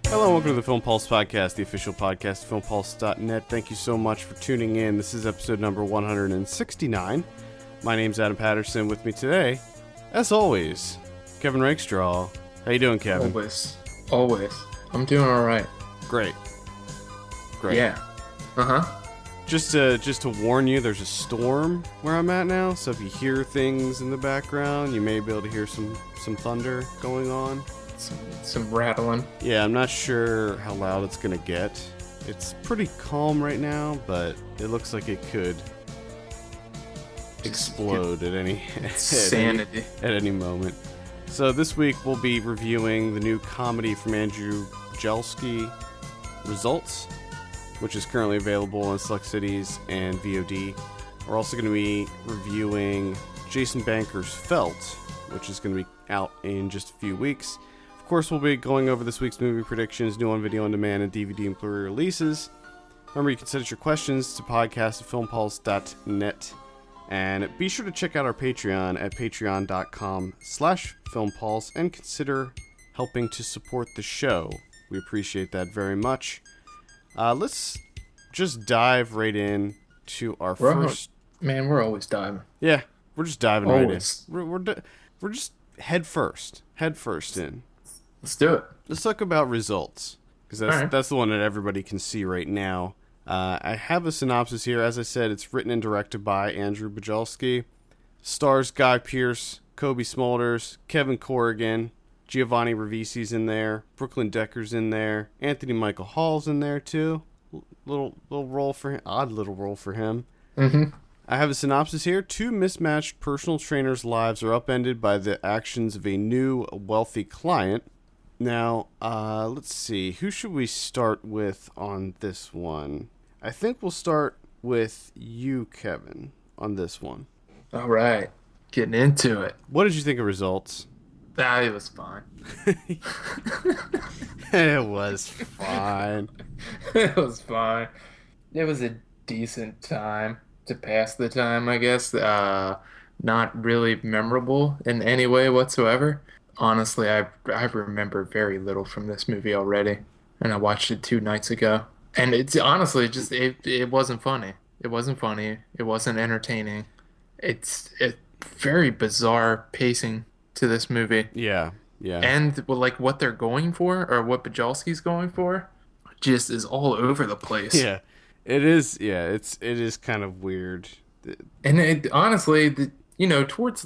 Hello and welcome to the Film Pulse Podcast, the official podcast of filmpulse.net. Thank you so much for tuning in. This is episode number 169. My name's Adam Patterson. With me today, as always, Kevin Rakestraw. How you doing, Kevin? Always. I'm doing all right. Great. Yeah. Just to warn you, there's a storm where I'm at now, so if you hear things in the background, you may be able to hear some thunder going on. Some rattling. Yeah, I'm not sure how loud it's gonna get. It's pretty calm right now, but it looks like it could explode at any moment. So this week we'll be reviewing the new comedy from Andrew Bujalski, Results, which is currently available in select cities and VOD. We're also going to be reviewing Jason Banker's Felt, which is going to be out in just a few weeks. Of course, we'll be going over this week's movie predictions, new on video on demand, and DVD and Blu-ray releases. Remember, you can send us your questions to podcast@filmpulse.net. And be sure to check out our Patreon at patreon.com/filmpulse and consider helping to support the show. We appreciate that very much. Let's just dive right in to our first... We're always diving. Yeah, we're just diving right in. We're just head first in. Let's do it. Let's talk about Results, because that's the one that everybody can see right now. I have a synopsis here. As I said, it's written and directed by Andrew Bujalski. Stars Guy Pearce, Kobe Smulders, Kevin Corrigan, Giovanni Ribisi's in there, Brooklyn Decker's in there, Anthony Michael Hall's in there too. Little role for him, odd little role for him. Mm-hmm. I have a synopsis here. Two mismatched personal trainers' lives are upended by the actions of a new wealthy client. Now, let's see. Who should we start with on this one? I think we'll start with you, Kevin, on this one. All right. Getting into it. What did you think of Results? It was fine. It was fine. It was fine. It was a decent time to pass the time, I guess. Not really memorable in any way whatsoever. Honestly, I remember very little from this movie already, and I watched it 2 nights ago. And it's honestly just it wasn't funny. It wasn't funny. It wasn't entertaining. It's very bizarre pacing to this movie. Yeah. And like what they're going for, or what Bujalski's going for, just is all over the place. Yeah, it is. Yeah, it is kind of weird. And it honestly, towards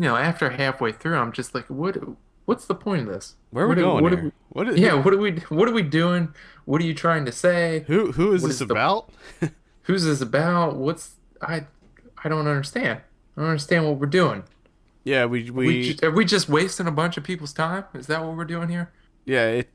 after halfway through, I'm just like, what's the point of this? Where are we going here? What are we doing? What are you trying to say? Who is this about? Who's this about? I don't understand. I don't understand what we're doing. Yeah, are we just wasting a bunch of people's time? Is that what we're doing here? Yeah, it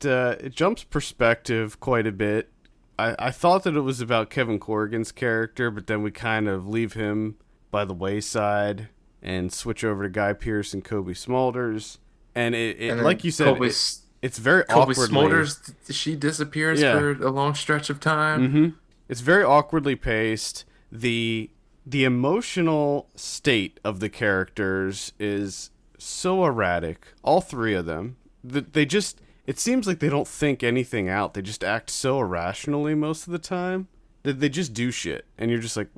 jumps perspective quite a bit. I thought that it was about Kevin Corrigan's character, but then we kind of leave him by the wayside and switch over to Guy Pearce and Kobe Smulders. And it like you said, it's very Kobe awkwardly... Smulders, she disappears for a long stretch of time. Mm-hmm. It's very awkwardly paced. The emotional state of the characters is so erratic. All three of them. It seems like they don't think anything out. They just act so irrationally most of the time that they just do shit. And you're just like,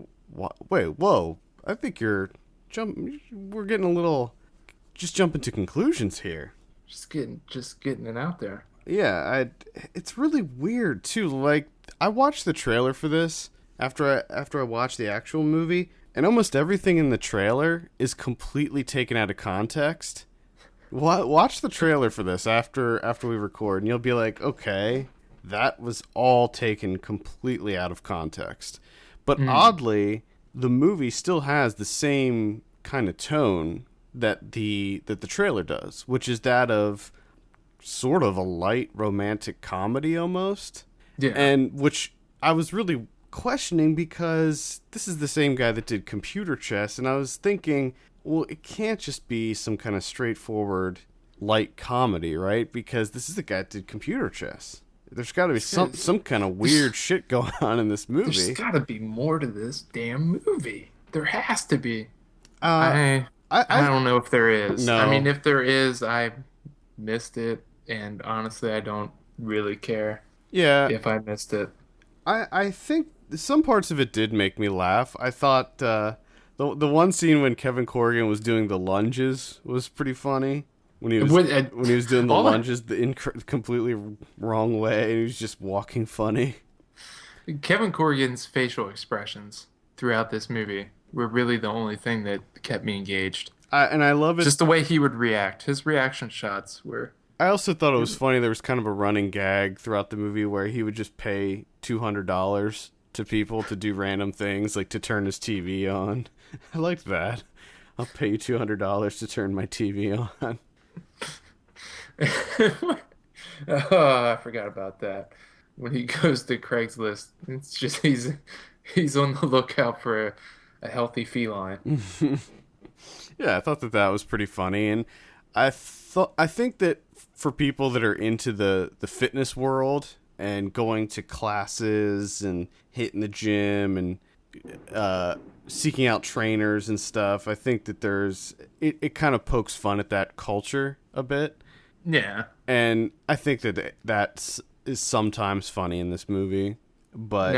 wait, whoa. I think we're getting a little... Just jumping to conclusions here. Just getting it out there. Yeah, it's really weird too. Like, I watched the trailer for this after I watched the actual movie, and almost everything in the trailer is completely taken out of context. Watch the trailer for this after we record, and you'll be like, okay, that was all taken completely out of context. But oddly, the movie still has the same kind of tone that the trailer does, which is that of sort of a light romantic comedy almost. Yeah. And which I was really questioning, because this is the same guy that did Computer Chess, and I was thinking, well, it can't just be some kind of straightforward light comedy, right? Because this is the guy that did Computer Chess. There's got to be some kind of weird shit going on in this movie. There's got to be more to this damn movie. There has to be. I don't know if there is. No. I mean, if there is, I missed it, and honestly, I don't really care Yeah, if I missed it. I think some parts of it did make me laugh. I thought the one scene when Kevin Corrigan was doing the lunges was pretty funny. What, When he was doing the all that, lunges completely wrong way, and he was just walking funny. Kevin Corrigan's facial expressions throughout this movie were really the only thing that kept me engaged. And I love it. Just the way he would react. His reaction shots were. I also thought it was funny. There was kind of a running gag throughout the movie where he would just pay $200 to people to do random things, like to turn his TV on. I liked that. I'll pay you $200 to turn my TV on. Oh, I forgot about that. When he goes to Craigslist, it's just he's on the lookout for a healthy feline. Yeah, I thought that was pretty funny, and I think that for people that are into the fitness world and going to classes and hitting the gym and seeking out trainers and stuff, I think that it kind of pokes fun at that culture a bit. Yeah. And I think that is sometimes funny in this movie, but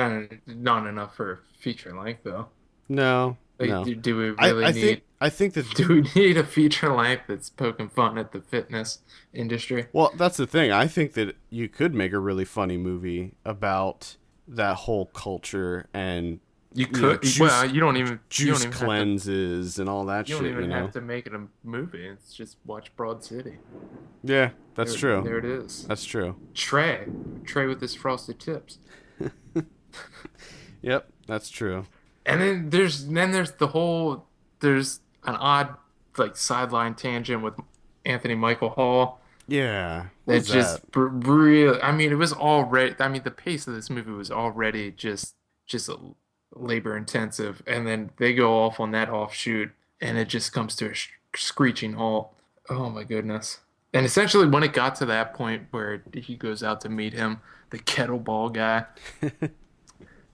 Not enough for feature length though. no, Like, no. do we really need? I think that Do we need a feature length that's poking fun at the fitness industry? well, that's the thing. I think that you could make a really funny movie about that whole culture and You know, could. Well, you don't even. You juice don't even cleanses and all that You shit. don't even You know? have to make it a movie. It's just watch Broad City. Yeah, that's true. There it is. That's true. Trey with his frosted tips. Yep, that's true. And then there's there's an odd like sideline tangent with Anthony Michael Hall. Yeah, what That was just that? really. I mean, it was already. I mean, the pace of this movie was already just labor intensive, and then they go off on that offshoot, and it just comes to a screeching halt. Oh my goodness! And essentially, when it got to that point where he goes out to meet him, the kettleball guy,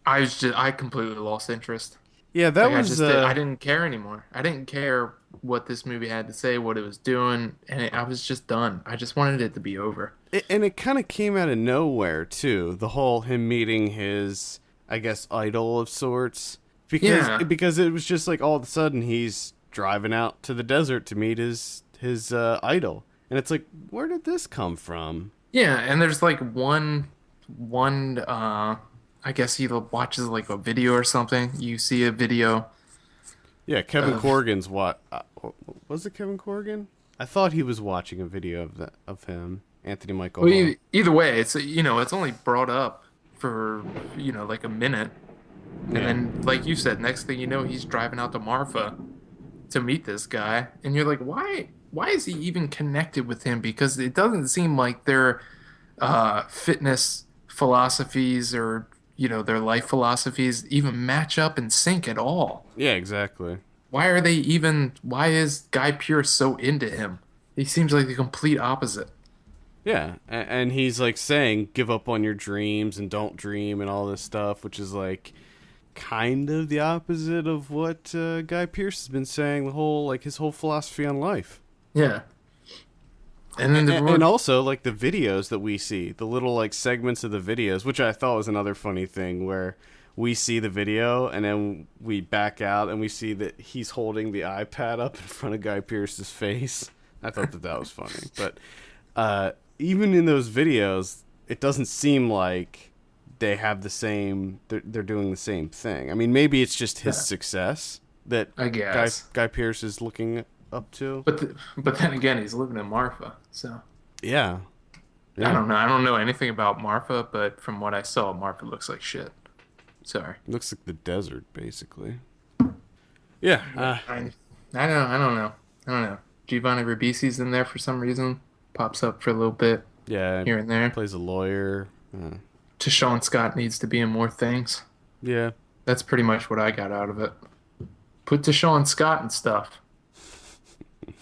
I completely lost interest. Yeah, that Like was. I didn't care anymore. I didn't care what this movie had to say, what it was doing, and I was just done. I just wanted it to be over. And it kind of came out of nowhere too. The whole him meeting his, I guess, idol of sorts. Because it was just like all of a sudden he's driving out to the desert to meet his idol, and it's like, where did this come from? Yeah, and there's like one I guess he watches like a video or something. You see a video Yeah, Kevin of Corrigan's what? Was it Kevin Corrigan? I thought he was watching a video of him, Anthony Michael well, Hall. either way, it's only brought up for like a minute, and Yeah. then like you said, next thing you know, he's driving out to Marfa to meet this guy, and you're like, why is he even connected with him? Because it doesn't seem like their fitness philosophies or their life philosophies even match up and sync at all. Yeah, exactly. Why is Guy Pearce so into him? He seems like the complete opposite. Yeah, and he's like saying, give up on your dreams and don't dream and all this stuff, which is like kind of the opposite of what Guy Pearce has been saying his whole philosophy on life. Yeah. And then And also like the videos that we see, the little like segments of the videos, which I thought was another funny thing where we see the video and then we back out and we see that he's holding the iPad up in front of Guy Pearce's face. I thought that was funny. But even in those videos, it doesn't seem like they have the same, they're doing the same thing. I mean, maybe it's just his success that I guess. Guy Pearce is looking up to. But then again, he's living in Marfa, so Yeah. I don't know. I don't know anything about Marfa, but from what I saw, Marfa looks like shit. Sorry. Looks like the desert, basically. Yeah. I don't know. Giovanni Ribisi's in there for some reason. Pops up for a little bit Yeah. here and there. Plays a lawyer. Sean Scott needs to be in more things. Yeah. That's pretty much what I got out of it. Put Sean Scott and stuff.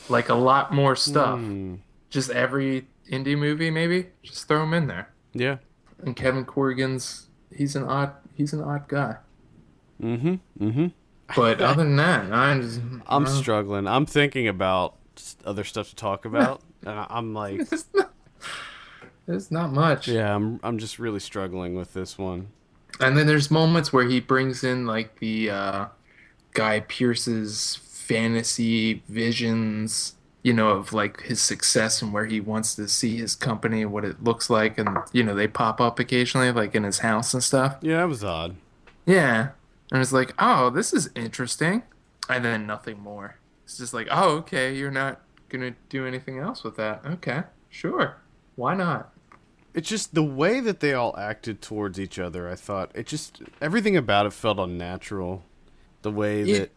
Like a lot more stuff. Just every indie movie, maybe. Just throw him in there. Yeah. And Kevin Corrigan's he's an odd guy. But other than that, I'm struggling. I'm thinking about other stuff to talk about. And I'm like, There's not much. Yeah, I'm just really struggling with this one. And then there's moments where he brings in like the Guy Pearce's fantasy visions, of like his success and where he wants to see his company, what it looks like, and they pop up occasionally, like in his house and stuff. Yeah, that was odd. Yeah. And it's like, oh, this is interesting. And then nothing more. It's just like, oh, okay, you're not gonna do anything else with that. Okay, sure. Why not? It's just the way that they all acted towards each other. I thought it just everything about it felt unnatural. The way It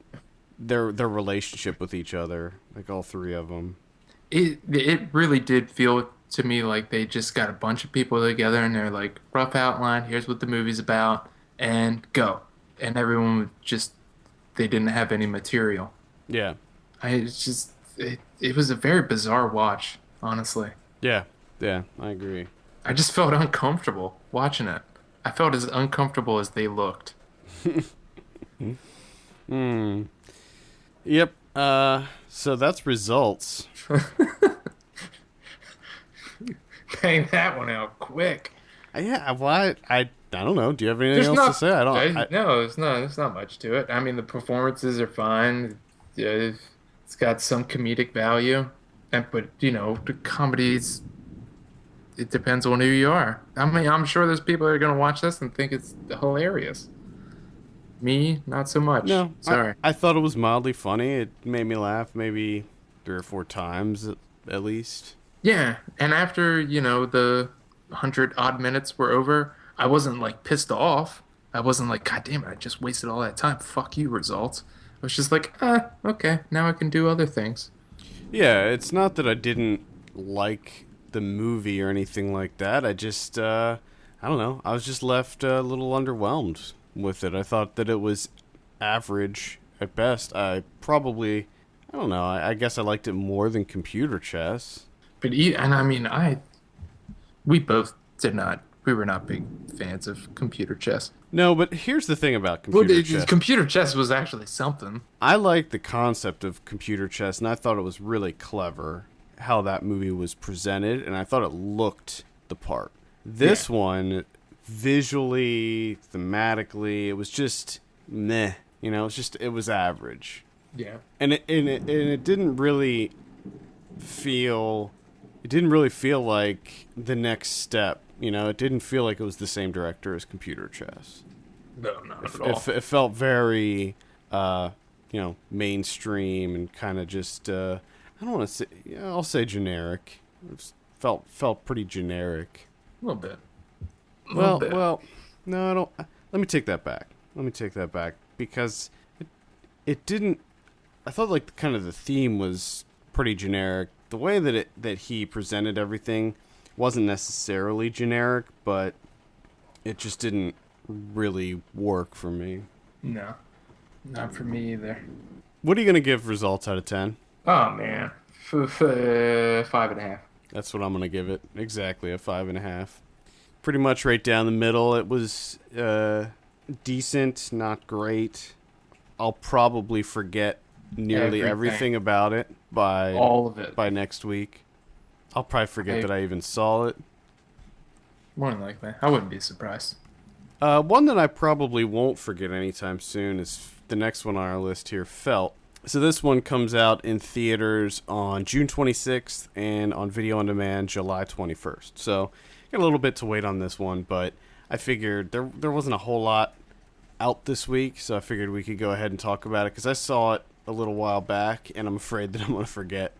that their relationship with each other, like all three of them. it really did feel to me like they just got a bunch of people together and they're like, rough outline, here's what the movie's about, and go. And everyone would just they didn't have any material. Yeah, It's just it was a very bizarre watch, honestly. yeah, yeah. I agree. I just felt uncomfortable watching it. I felt as uncomfortable as they looked. Hmm. Yep. So that's results. Bang that one out quick. Yeah. Why? I don't know. Do you have anything There's else to not. say? I don't. No, it's not. There's not much to it. I mean, the performances are fine. It's got some comedic value, but the comedies. It depends on who you are. I mean, I'm sure there's people that are gonna watch this and think it's hilarious. Me, not so much. No. Sorry. I thought it was mildly funny. It made me laugh maybe 3 or 4 times at least. Yeah, and after, the 100 odd minutes were over, I wasn't like pissed off. I wasn't like, God damn it, I just wasted all that time. Fuck you, results. I was just like, okay, now I can do other things. Yeah. It's not that I didn't like the movie or anything like that. I just I don't know. I was just left a little underwhelmed with it. I thought that it was average at best. I don't know. I guess I liked it more than Computer Chess. And I mean, we both we were not big fans of computer chess. No, but here's the thing about Well, Computer Chess. computer chess was actually something. I like the concept of Computer Chess, and I thought it was really clever how that movie was presented, and I thought it looked the part. This one, visually, thematically, it was just meh. It was average. Yeah. And it didn't really feel like the next step. It didn't feel like it was the same director as Computer Chess. No, not at all. It felt very mainstream and kind of just I don't want to say, I'll say generic. It felt pretty generic. A little bit. Well, no, I don't. Let me take that back. Because it didn't. I thought like kind of the theme was pretty generic. The way that he presented everything wasn't necessarily generic, but it just didn't really work for me. No, not for me either. What are you gonna give results out of 10? Oh man, 5.5. That's what I'm gonna give it. Exactly a 5.5. Pretty much right down the middle. It was decent, not great. I'll probably forget nearly everything about it by all of it by next week. I'll probably forget that I even saw it. More than likely, I wouldn't be surprised. One that I probably won't forget anytime soon is the next one on our list here, Felt. So this one comes out in theaters on June 26th and on video on demand July 21st. So got a little bit to wait on this one, but I figured there wasn't a whole lot out this week, so I figured we could go ahead and talk about it because I saw it a little while back, and I'm afraid that I'm going to forget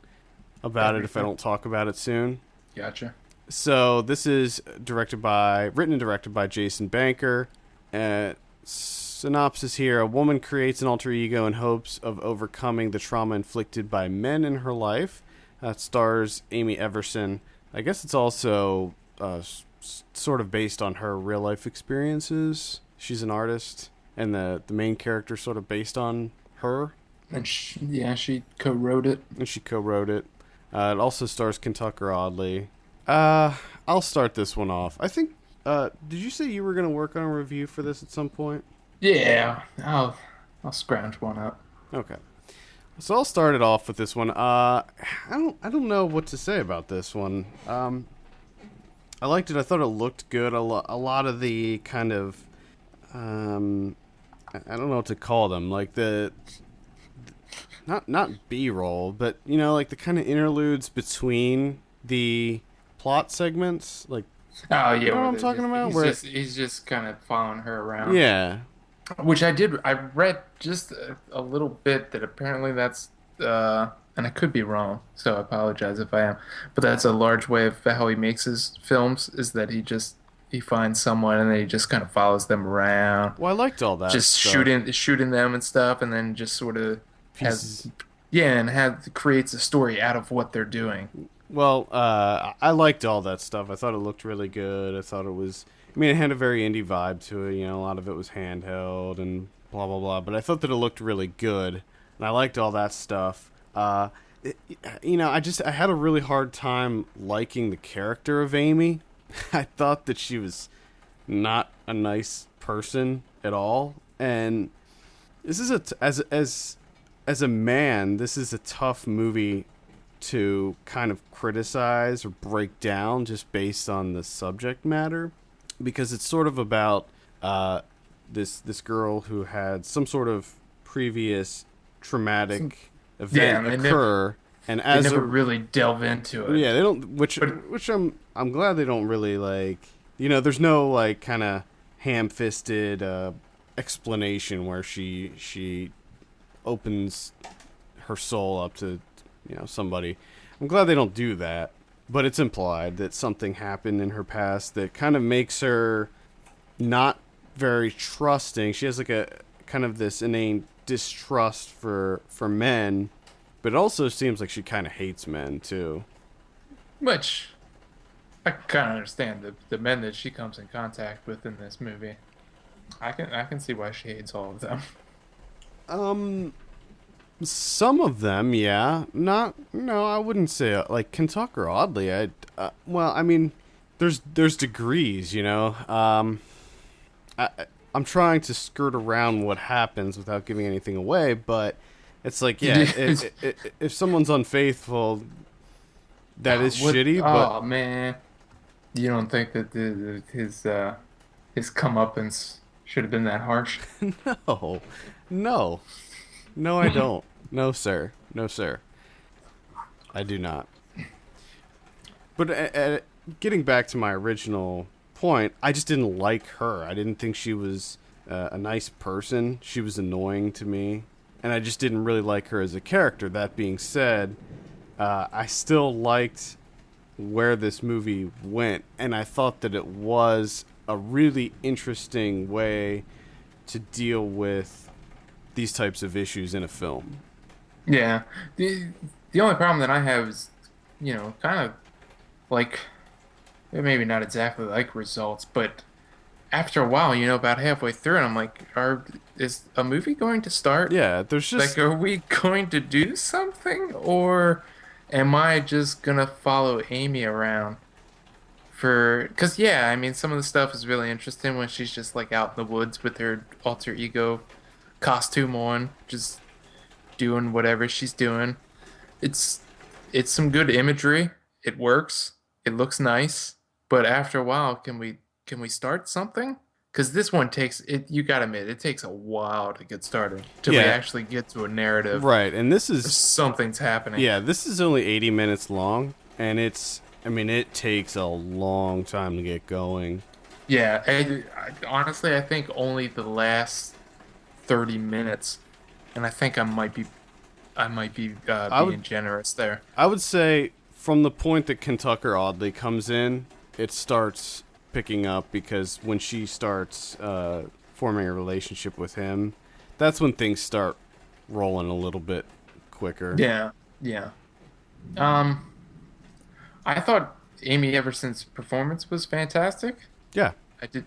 about it if I don't talk about it soon. Gotcha. So this is written and directed by Jason Banker. Synopsis here: a woman creates an alter ego in hopes of overcoming the trauma inflicted by men in her life. That stars Amy Everson. I guess it's also sort of based on her real life experiences. She's an artist, and the main character sort of based on her. And she co-wrote it. It also stars Kentucker Audley. I'll start this one off. I think. Did you say you were going to work on a review for this at some point? Yeah, I'll scrounge one up. Okay. So I'll start it off with this one. I don't know what to say about this one. I liked it. I thought it looked good. A lot of the kind of um, I don't know what to call them, like the not B roll, but like the kind of interludes between the plot segments. Like, Oh you yeah, know what where I'm talking about? Where he's just kind of following her around. yeah, Which I read just a little bit that apparently that's and I could be wrong, so I apologize if I am, but that's a large way of how he makes his films is that he finds someone and then he just kind of follows them around, well, I liked all that just stuff. shooting them and stuff, and then just sort of has Pieces. yeah, and have creates a story out of what they're doing. Well, I liked all that stuff. I thought it looked really good. I thought it was. I mean, it had a very indie vibe to it. A lot of it was handheld and blah blah blah. But I thought that it looked really good, and I liked all that stuff. It, I had a really hard time liking the character of Amy. I thought that she was not a nice person at all, and this is as a man, this is a tough movie to kind of criticize or break down just based on the subject matter, because it's sort of about this girl who had some sort of previous traumatic Yeah, event and occur, and they as never a really delve into it. yeah, they don't, But which I'm glad they don't really like. There's no like kind of ham-fisted explanation where she opens her soul up to somebody. I'm glad they don't do that, but it's implied that something happened in her past that kind of makes her not very trusting. She has like a kind of this innate distrust for men, but it also seems like she kind of hates men too. which I kind of understand the men that she comes in contact with in this movie. I can see why she hates all of them. Um, some of them, yeah. Not, no, I wouldn't say like Kentucker. Oddly, well, I mean, there's degrees, I'm trying to skirt around what happens without giving anything away, but it's like, yeah, if someone's unfaithful, that is What? shitty. But Oh man, you don't think that his comeuppance should have been that harsh? no, no, no, I don't. No, sir. No, sir. I do not. But getting back to my original point, I just didn't like her. I didn't think she was a nice person. She was annoying to me, and I just didn't really like her as a character. That being said, I still liked where this movie went, and I thought that it was a really interesting way to deal with these types of issues in a film. Yeah. The only problem that I have is, kind of like maybe not exactly like results, but after a while, about halfway through, and I'm like, is a movie going to start? Yeah, there's Like, just are we going to do something, or am I just gonna follow Amy around for? Because yeah, I mean, some of the stuff is really interesting when she's just like out in the woods with her alter ego costume on, just doing whatever she's doing. It's it's some good imagery. It works. It looks nice. But after a while, can we start something? Because this one takes it. You gotta admit, it takes a while to get started till we yeah, actually get to a narrative right. And this or is something's happening. yeah, this is only 80 minutes long, and I mean, it takes a long time to get going. Yeah, honestly, I think only the last 30 minutes, and I think I might be I would being generous there. I would say from the point that Kentucker oddly comes in, it starts picking up because when she starts forming a relationship with him, that's when things start rolling a little bit quicker. Yeah, yeah. Um, I thought Amy Everson's performance was fantastic. Yeah.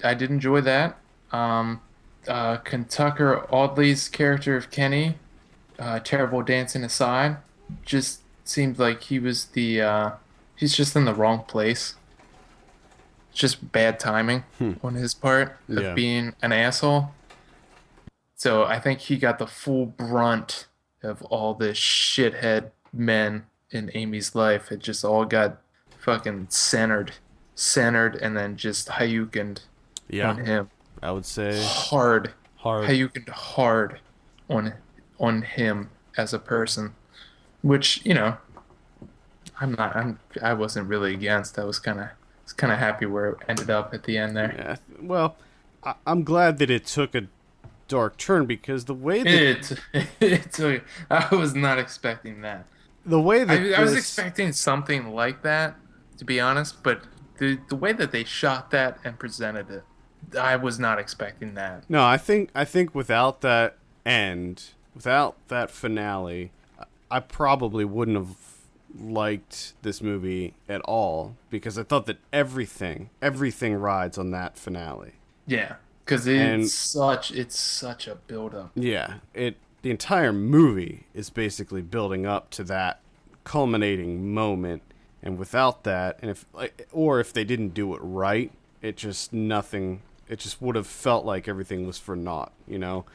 I did enjoy that. Um, Kentucker Audley's character of Kenny, terrible dancing aside, just seemed like he's just in the wrong place. Just bad timing on his part of Yeah. being an asshole. So I think he got the full brunt of all the shithead men in Amy's life. It just all got fucking centered and then just Hayukened Yeah, on him I would say hard. hard. Hayukened hard on him as a person, which I wasn't really against. I was kind of happy where it ended up at the end there. Yeah, well, I'm glad that it took a dark turn because It, I was not expecting that. the way that I was this expecting something like that, to be honest, but the way that they shot that and presented it, I was not expecting that. no, I think without that end, without that finale, I probably wouldn't have liked this movie at all because I thought that everything rides on that finale. Yeah, because And it's such a build up. yeah, the entire movie is basically building up to that culminating moment, and without that, and if they didn't do it right, it just nothing. It just would have felt like everything was for naught, you know.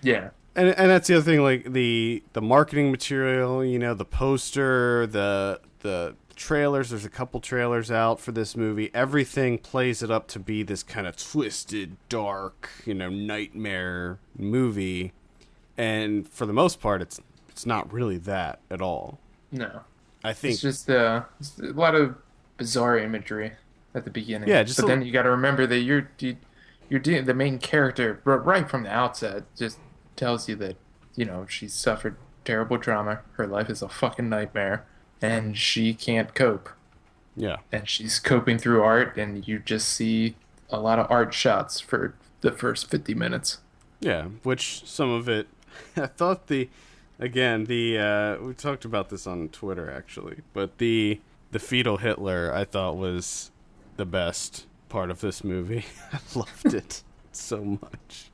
Yeah, And that's the other thing, like the marketing material, you know, the poster, the trailers. There's a couple trailers out for this movie. Everything plays it up to be this kind of twisted, dark, you know, nightmare movie. And for the most part, it's not really that at all. no. I think, It's just it's a lot of bizarre imagery at the beginning. yeah, just But then you got to remember that you're doing the main character right from the outset just tells you that she's suffered terrible trauma. Her life is a fucking nightmare, and she can't cope. yeah, And she's coping through art, and you just see a lot of art shots for the first 50 minutes. yeah. Which some of it, I thought the we talked about this on Twitter actually, but the fetal Hitler I thought was the best part of this movie. I loved it so much.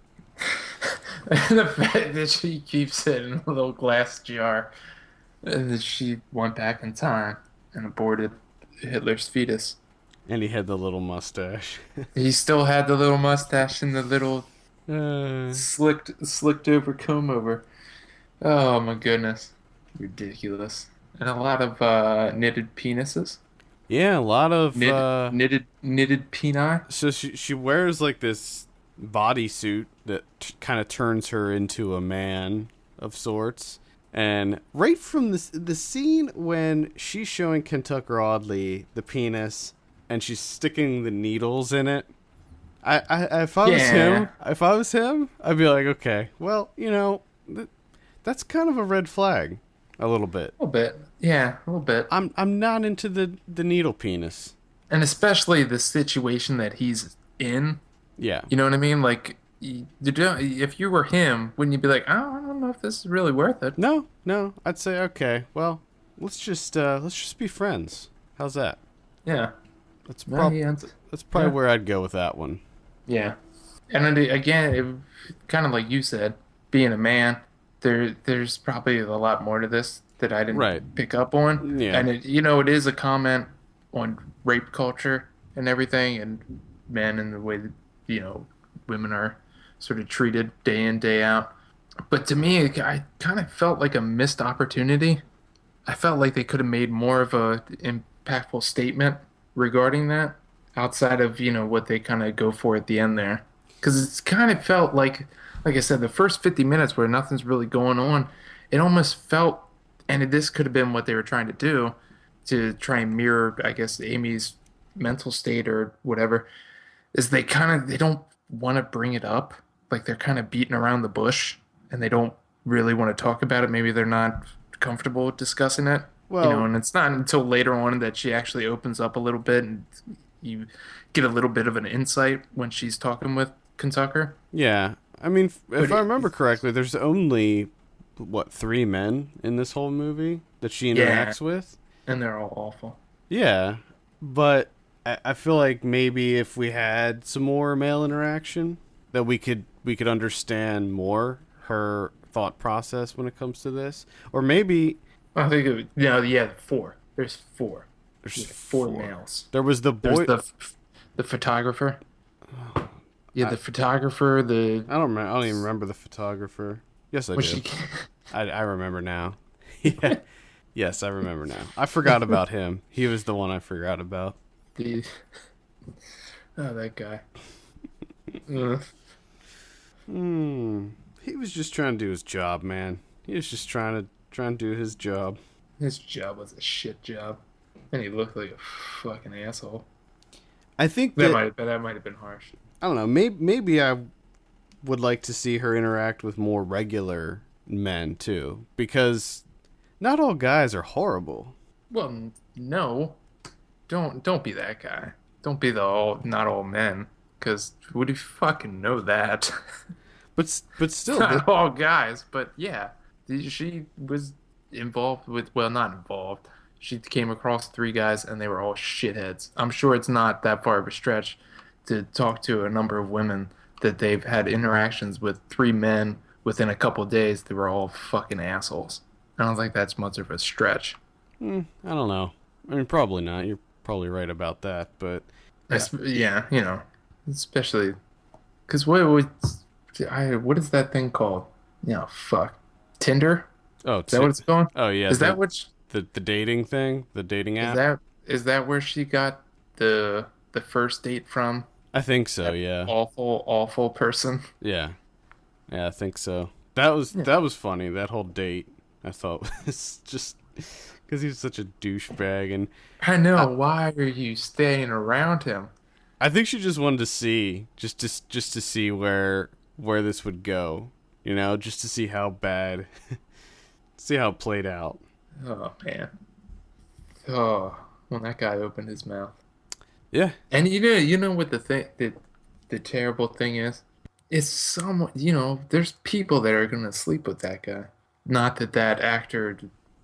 And the fact that she keeps it in a little glass jar, and that she went back in time and aborted Hitler's fetus. And he had the little mustache. He still had the little mustache and the little uh, slicked over comb over. Oh my goodness. Ridiculous. And a lot of knitted penises. yeah, a lot of Knitted peni. so she wears like this bodysuit that kind of turns her into a man of sorts. And right from the scene when she's showing Kentucker Audley the penis and she's sticking the needles in it, I if I was him, I'd be like, okay, well, you know, that's kind of a red flag, a little bit. A little bit. Yeah, a little bit. I'm not into the needle penis. And especially the situation that he's in. Yeah. You know what I mean? Like, if you were him, wouldn't you be like, oh, I don't know if this is really worth it? No, I'd say okay. Well, let's just be friends. How's that? Yeah. That's Well, yeah, that's probably yeah. where I'd go with that one. Yeah. And then again, kind of like you said, being a man, there's probably a lot more to this that I didn't Right. pick up on. Yeah. And it is a comment on rape culture and everything, and men and the way that women are sort of treated day in day out. But to me, I kind of felt like a missed opportunity. I felt like they could have made more of a impactful statement regarding that outside of what they kind of go for at the end there, because it's kind of felt like I said, the first 50 minutes where nothing's really going on, it almost felt, and this could have been what they were trying to do to try and mirror, I guess, Amy's mental state or whatever, is they don't want to bring it up. Like they're kind of beating around the bush and they don't really want to talk about it. Maybe they're not comfortable discussing it. Well, And it's not until later on that she actually opens up a little bit and you get a little bit of an insight when she's talking with Kentucker. yeah. I mean, if But I remember correctly, there's only 3 men in this whole movie that she interacts with. And they're all awful. Yeah, but I feel like maybe if we had some more male interaction, that we could understand more her thought process when it comes to this, or maybe I think yeah, 4. There's 4. there's Yeah, 4 males. There was the boy. There's the photographer. Yeah, the photographer. I don't even remember the photographer. Yes, I When do. she, I remember now. Yeah. Yes, I remember now. I forgot about him. He was the one I forgot about. The oh, that guy. Ugh. He was just trying to do his job, man. He was just trying to do his job. His job was a shit job, and he looked like a fucking asshole. I think that That might have been harsh. I don't know. Maybe I would like to see her interact with more regular men too, because not all guys are horrible. Well, no, don't be that guy. Don't be the all not all men, because would you fucking know that? But still, Not all guys, but yeah, she was involved with, well, not involved. She came across three guys and they were all shitheads. I'm sure it's not that far of a stretch to talk to a number of women that they've had interactions with three men within a couple of days that were all fucking assholes. I don't think that's much of a stretch. I don't know. I mean, probably not. You're probably right about that, but Yeah, especially because what is that thing called? Fuck, Tinder. oh, Is that what it's called? oh yeah, Is that what? the dating thing, the dating Is app? that where she got the first date from? I think so. Yeah, Awful person. yeah, yeah. I think so. That was funny. That whole date, I thought was just because he's such a douchebag, and I know. Why are you staying around him? I think she just wanted to see, just to see where this would go, just to see how bad, see how it played out. Oh man. Oh, when that guy opened his mouth. Yeah, And you know what the terrible thing is? It's someone, there's people that are gonna sleep with that guy. Not that that actor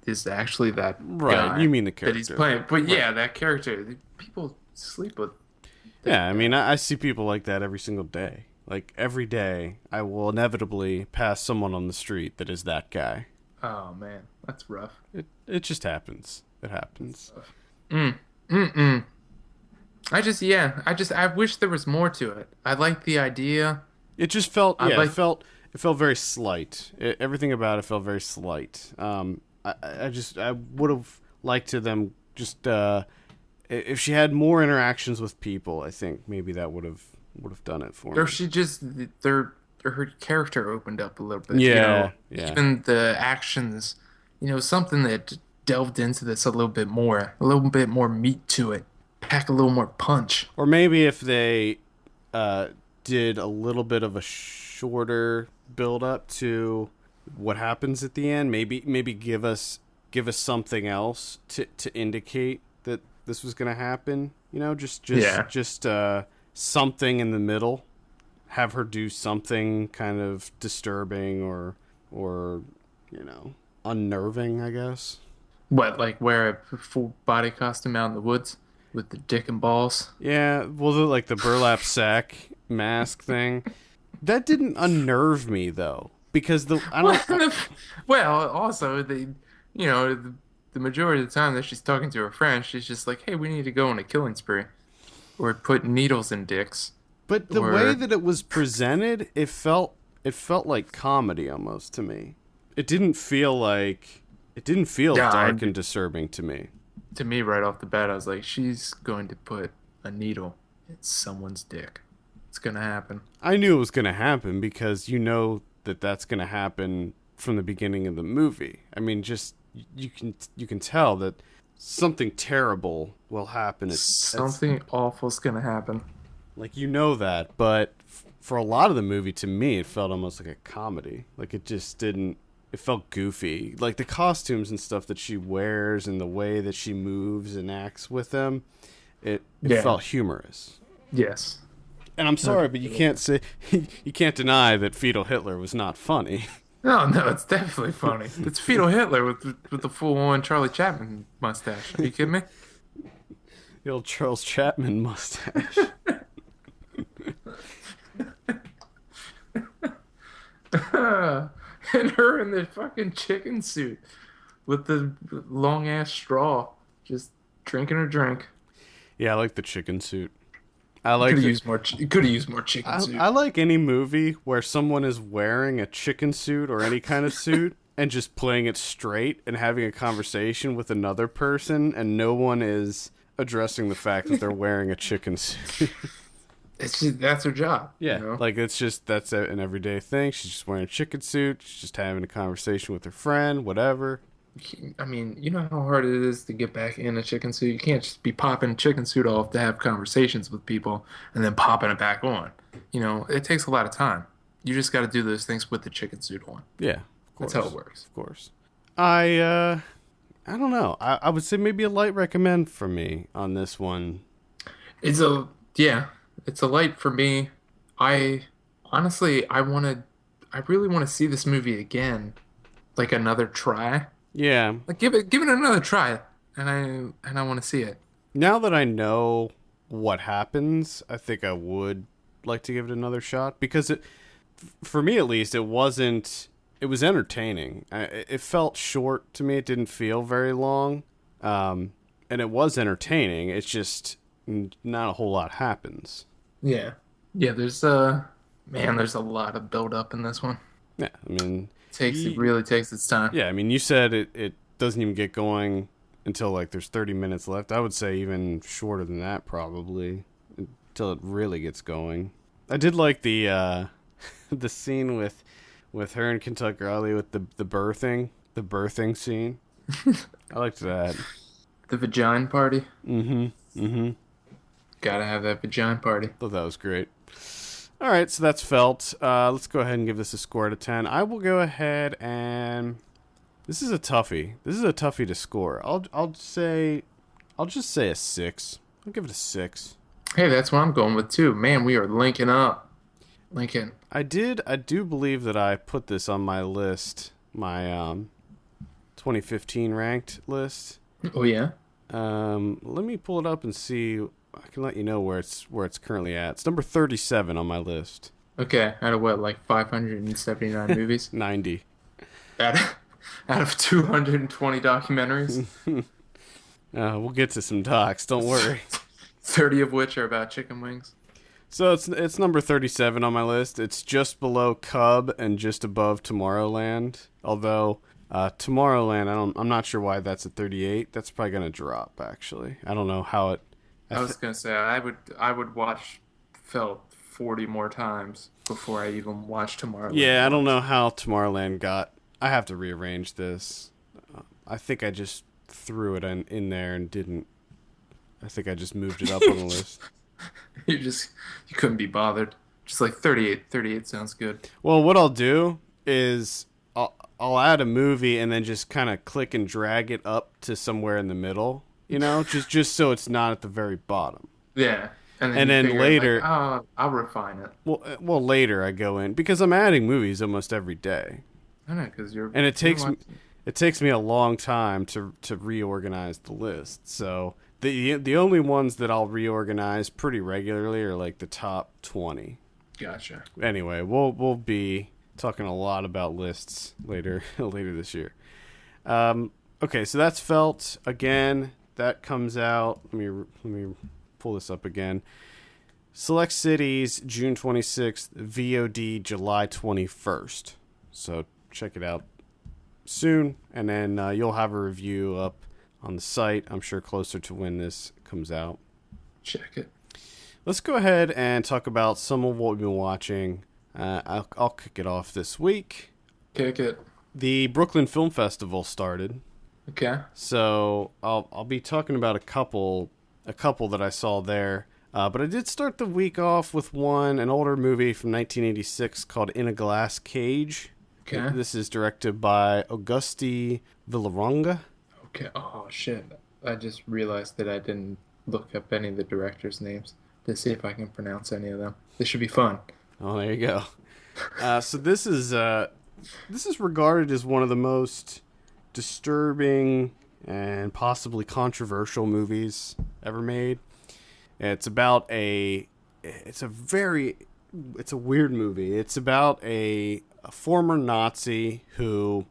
is actually that right. guy You mean the that he's character? playing, but Right. yeah, that character. People sleep with that Yeah, I guy. mean, I see people like that every single day. Like every day, I will inevitably pass someone on the street that is that guy. Oh man, that's rough. It just happens. It happens. Mm, mm-mm. I wish there was more to it. I like the idea. It just felt, I yeah, like, it felt very slight. Everything about it felt very slight. I would have liked to them just if she had more interactions with people. I think maybe that would have done it for or me. she just her character opened up a little bit. Yeah, yeah. Even the actions, something that delved into this a little bit more meat to it, pack a little more punch. Or maybe if they did a little bit of a shorter build up to what happens at the end, maybe give us something else to indicate that this was going to happen. Yeah. Just something in the middle. Have her do something kind of disturbing or unnerving, I guess. What, like wear a full body costume out in the woods with the dick and balls? Yeah, well, the burlap sack mask thing, that didn't unnerve me though, because Well, also the majority of the time that she's talking to her friend, she's just like, "Hey, we need to go on a killing spree, or put needles in dicks." but the Or way that it was presented, it felt like comedy almost to me. It didn't feel Yeah, dark and disturbing to me. to me, right off the bat, I was like, "She's going to put a needle in someone's dick. It's gonna happen." I knew it was going to happen because that's going to happen from the beginning of the movie. I mean, just you can tell that something terrible will happen. Something awful's gonna happen. Like, that, but for a lot of the movie, to me, it felt almost like a comedy. Like, it just didn't. It felt goofy. Like, the costumes and stuff that she wears and the way that she moves and acts with them, it Yeah. felt humorous. Yes. And I'm sorry, but you can't deny that Fetal Hitler was not funny. No, it's definitely funny. It's fetal Hitler with the full-on Charlie Chaplin mustache. Are you kidding me? The old Charles Chapman mustache. And her in the fucking chicken suit with the long ass straw, just drinking her drink. Yeah, I like the chicken suit. I like Could have the- used more. Could have used more chicken suit. I like any movie where someone is wearing a chicken suit or any kind of suit and just playing it straight and having a conversation with another person, and no one is addressing the fact that they're wearing a chicken suit. It's just that's her job. Yeah, You know? like that's an everyday thing. She's just wearing a chicken suit. She's just having a conversation with her friend, whatever. I mean, you know how hard it is to get back in a chicken suit? You can't just be popping a chicken suit off to have conversations with people and then popping it back on. You know, it takes a lot of time. You just got to do those things with the chicken suit on. Yeah, of That's course. how it works. Of course. I don't know. I would say maybe a light recommend for me on this one. Yeah, it's a light for me. I honestly, I really want to see this movie again, like another try. Yeah. Like give it another try, and I want to see it. Now that I know what happens, I think I would like to give it another shot because for me at least, it was entertaining. It felt short to me. It didn't feel very long. And it was entertaining. It's just not a whole lot happens. Yeah, yeah. There's a lot of build up in this one. Yeah, I mean, It really takes its time. yeah, I mean, you said it doesn't even get going until like there's 30 minutes left. I would say even shorter than that probably until it really gets going. I did like the the scene with her and Kentucky Riley with the birthing scene. I liked that. The vagina party. Mm-hmm. Gotta have that vagina party. Thought that was great. All right, so that's felt. Let's go ahead and give this a score out of 10. I will go ahead and this is a toughie. This is a toughie to score. I'll just say a 6. I'll give it a 6. Hey, that's what I'm going with too. Man, we are linking up. Lincoln. I do believe that I put this on my list, my 2015 ranked list. Oh yeah. Let me pull it up and see. I can let you know where it's currently at. It's number 37 on my list. Okay, out of what, like 579 movies? 90. Out of 220 documentaries? We'll get to some docs. Don't worry. 30 of which are about chicken wings. So it's number 37 on my list. It's just below Cub and just above Tomorrowland. Although Tomorrowland, I'm not sure why that's at 38. That's probably gonna drop. Actually, I don't know how it. I was gonna say I would watch Felt 40 more times before I even watch Tomorrowland. Yeah, I don't know how Tomorrowland got. I have to rearrange this. I think I just threw it in there and didn't. I think I just moved it up on the list. You couldn't be bothered. Just like 38. 38 sounds good. Well, what I'll do is I'll add a movie and then just kind of click and drag it up to somewhere in the middle. You know, just so it's not at the very bottom. Yeah. And then later, like, oh, I'll refine it. Well, later I go in because I'm adding movies almost every day. I know, because it takes me a long time to reorganize the list. So the only ones that I'll reorganize pretty regularly are like the top 20. Gotcha. Anyway, we'll be talking a lot about lists later this year. Okay, so that's Felt again. That comes out. Let me pull this up again. Select cities, June 26th. VOD, July 21st. So check it out soon, and then you'll have a review up on the site, I'm sure closer to when this comes out. Check it. Let's go ahead and talk about some of what we've been watching. I'll kick it off this week. Kick it. The Brooklyn Film Festival started. Okay. So I'll be talking about a couple that I saw there. But I did start the week off with an older movie from 1986 called In a Glass Cage. Okay. This is directed by Auguste Villaronga. Okay. Oh shit! I just realized that I didn't look up any of the directors' names to see if I can pronounce any of them. This should be fun. Oh, there you go. So this is regarded as one of the most disturbing and possibly controversial movies ever made. It's about it's a weird movie. It's about a former Nazi who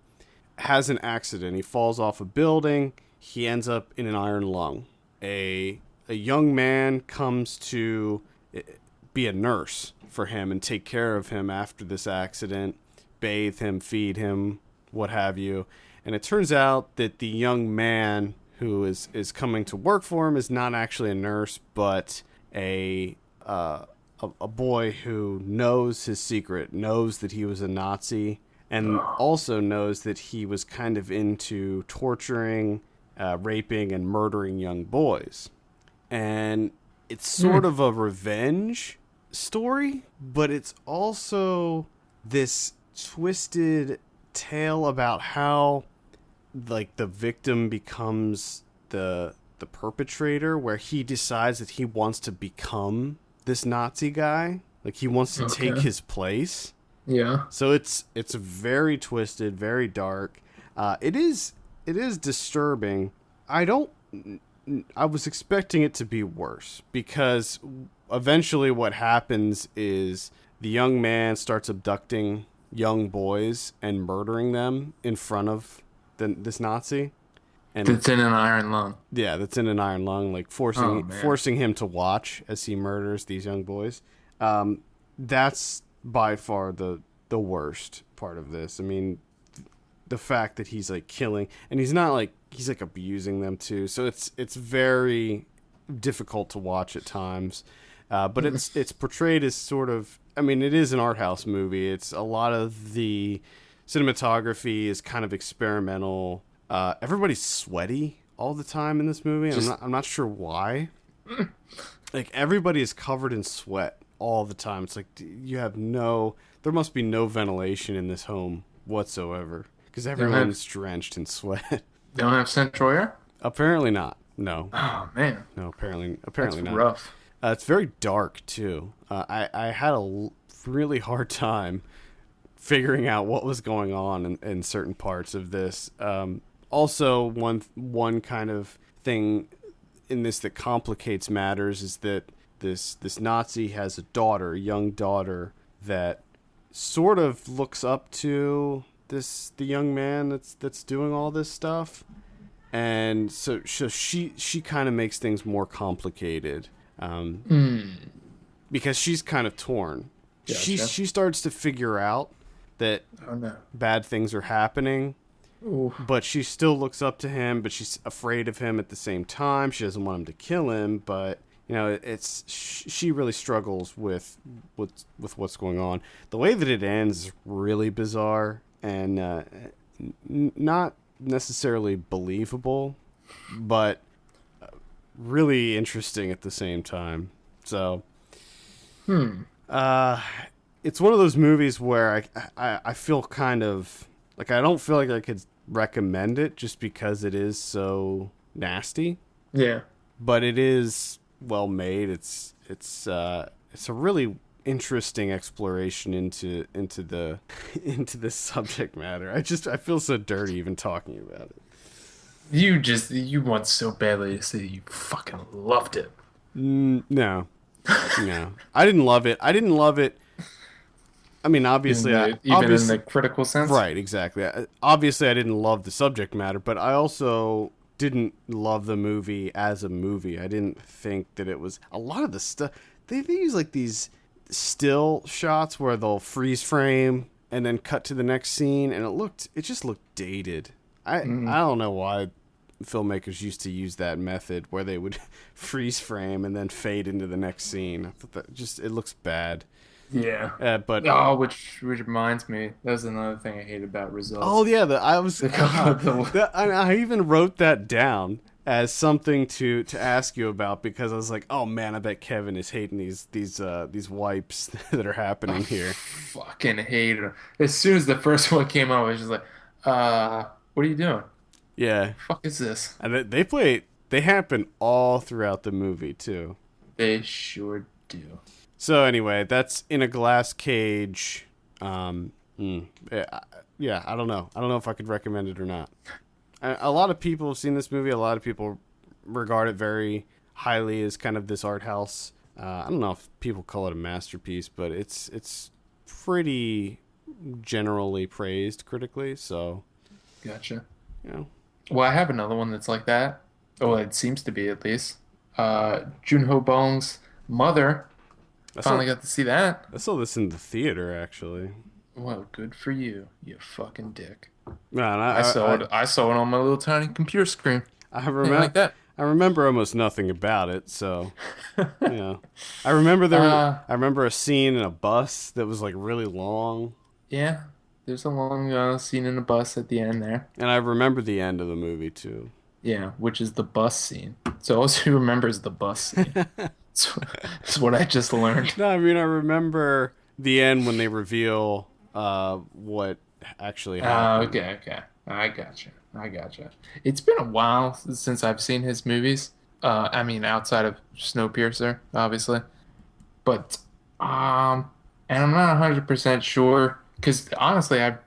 has an accident. He falls off a building. He ends up in an iron lung. A young man comes to be a nurse for him and take care of him after this accident, bathe him, feed him, what have you. And it turns out that the young man who is coming to work for him is not actually a nurse, but a boy who knows his secret, knows that he was a Nazi, and also knows that he was kind of into torturing, raping, and murdering young boys. And it's sort of a revenge story, but it's also this twisted tale about how, like, the victim becomes the perpetrator, where he decides that he wants to become this Nazi guy. Like, he wants to take his place. Yeah. So it's very twisted, very dark. It is disturbing. I was expecting it to be worse, because eventually what happens is the young man starts abducting young boys and murdering them in front of this Nazi. And That's in an iron lung. yeah, that's in an iron lung, like forcing him to watch as he murders these young boys. That's by far the worst part of this. I mean, the fact that he's like killing, and he's not like, he's like abusing them too. So it's very difficult to watch at times. But it's portrayed as sort of, I mean, it is an art house movie. It's a lot of the cinematography is kind of experimental. Everybody's sweaty all the time in this movie, and I'm not sure why. Like, everybody is covered in sweat all the time. It's like, there must be no ventilation in this home whatsoever, because everyone's drenched in sweat. They don't have central air? Apparently not. No. Oh, man. No, apparently That's not. rough. It's very dark too. I had a really hard time figuring out what was going on in certain parts of this. Also, one kind of thing in this that complicates matters is that this Nazi has a young daughter, that sort of looks up to the young man that's doing all this stuff, and so she kind of makes things more complicated, because she's kind of torn. Gotcha. She starts to figure out that bad things are happening. Ooh. But she still looks up to him, but she's afraid of him at the same time. She doesn't want him to kill him, but she really struggles with what's going on. The way that it ends is really bizarre and not necessarily believable, but really interesting at the same time. So, it's one of those movies where I feel kind of like, I don't feel like I could recommend it just because it is so nasty. Yeah. But it is well made. It's a really interesting exploration into this subject matter. I feel so dirty even talking about it. You want so badly to say you fucking loved it. No. I didn't love it. I mean, obviously, in the critical sense, right? Exactly. Obviously, I didn't love the subject matter, but I also didn't love the movie as a movie. I didn't think that it was a lot of the stuff. They use like these still shots where they'll freeze frame and then cut to the next scene, and it just looked dated. I don't know why filmmakers used to use that method where they would freeze frame and then fade into the next scene. I thought that it looks bad. Yeah. But which reminds me, that was another thing I hate about results. Oh yeah, I even wrote that down as something to ask you about, because I was like, oh man, I bet Kevin is hating these wipes that are happening here. Fucking hate them. As soon as the first one came out, I was just like, what are you doing? Yeah. The fuck is this? And they happen all throughout the movie too. They sure do. So anyway, that's In a Glass Cage. Yeah, I don't know. I don't know if I could recommend it or not. A lot of people have seen this movie. A lot of people regard it very highly as kind of this art house. I don't know if people call it a masterpiece, but it's pretty generally praised critically. So, gotcha. Well, I have another one that's like that. Oh, it seems to be, at least. Junho Bong's mother. Finally got to see that. I saw this in the theater, actually. Well, good for you, you fucking dick. Man, I saw it on my little tiny computer screen. I Ain't remember. like that. I remember almost nothing about it, so you know. I remember Uh, I remember a scene in a bus that was like really long, yeah. There's a long scene in the bus at the end there. and I remember the end of the movie too. Yeah, which is the bus scene. So all who remembers the bus scene. That's what I just learned. No, I mean I remember the end when they reveal what actually happened. Okay, okay. I gotcha. I gotcha. It's been a while since I've seen his movies. I mean, outside of Snowpiercer, obviously. But, and I'm not 100% sure, because honestly, I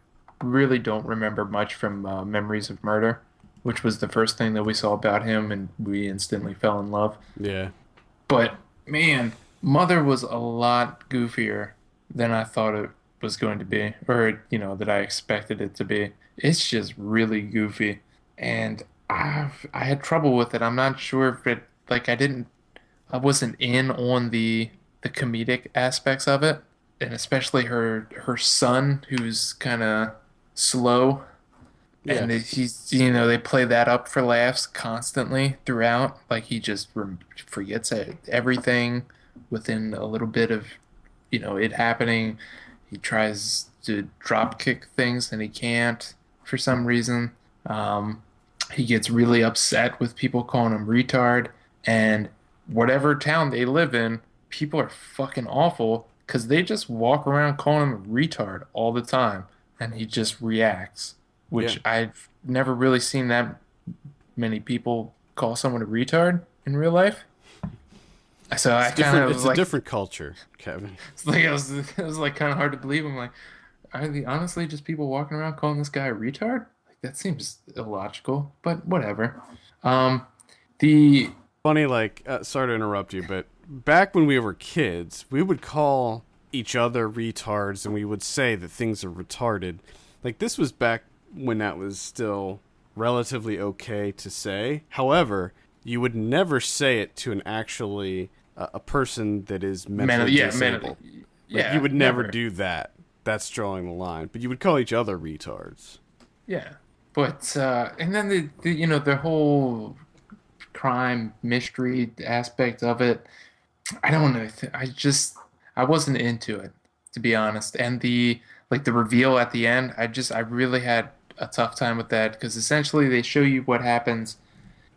really don't remember much from Memories of Murder, which was the first thing that we saw about him, and we instantly fell in love. Yeah. But, man, Mother was a lot goofier than I thought it was going to be, or, that I expected it to be. It's just really goofy. And I had trouble with it. I'm not sure if it, like, I wasn't in on the comedic aspects of it, and especially her son, who's kind of slow, Yeah. and they play that up for laughs constantly throughout. Like he just forgets everything within a little bit of it happening. He tries to drop kick things and he can't for some reason. He gets really upset with people calling him retard, and whatever town they live in, people are fucking awful because they just walk around calling him a retard all the time, and he just reacts, Yeah. which I've never really seen that many people call someone a retard in real life. So I It's kind different. of It's was a like, different culture, Kevin. it's like it was like kind of hard to believe. I'm like, are they honestly just people walking around calling this guy a retard? Like that seems illogical, but whatever. Um, the Funny, like, sorry to interrupt you, but back when we were kids, we would call each other retards and we would say that things are retarded. Like, this was back when that was still relatively okay to say. However, you would never say it to an actually a person that is mentally disabled. Like, you yeah, would never never. do that. That's drawing the line. But you would call each other retards. Yeah, but and then the whole crime mystery aspect of it. I don't know. I wasn't into it, to be honest. And the reveal at the end, I really had a tough time with that because essentially they show you what happens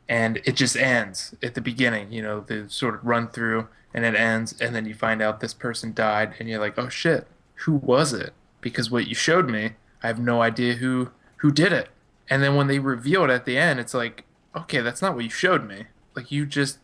and it just ends at the beginning. The sort of run through and it ends, and then you find out this person died, and you're like, oh shit, who was it? Because what you showed me, I have no idea who did it. And then when they reveal it at the end, it's like, okay, that's not what you showed me. Like you just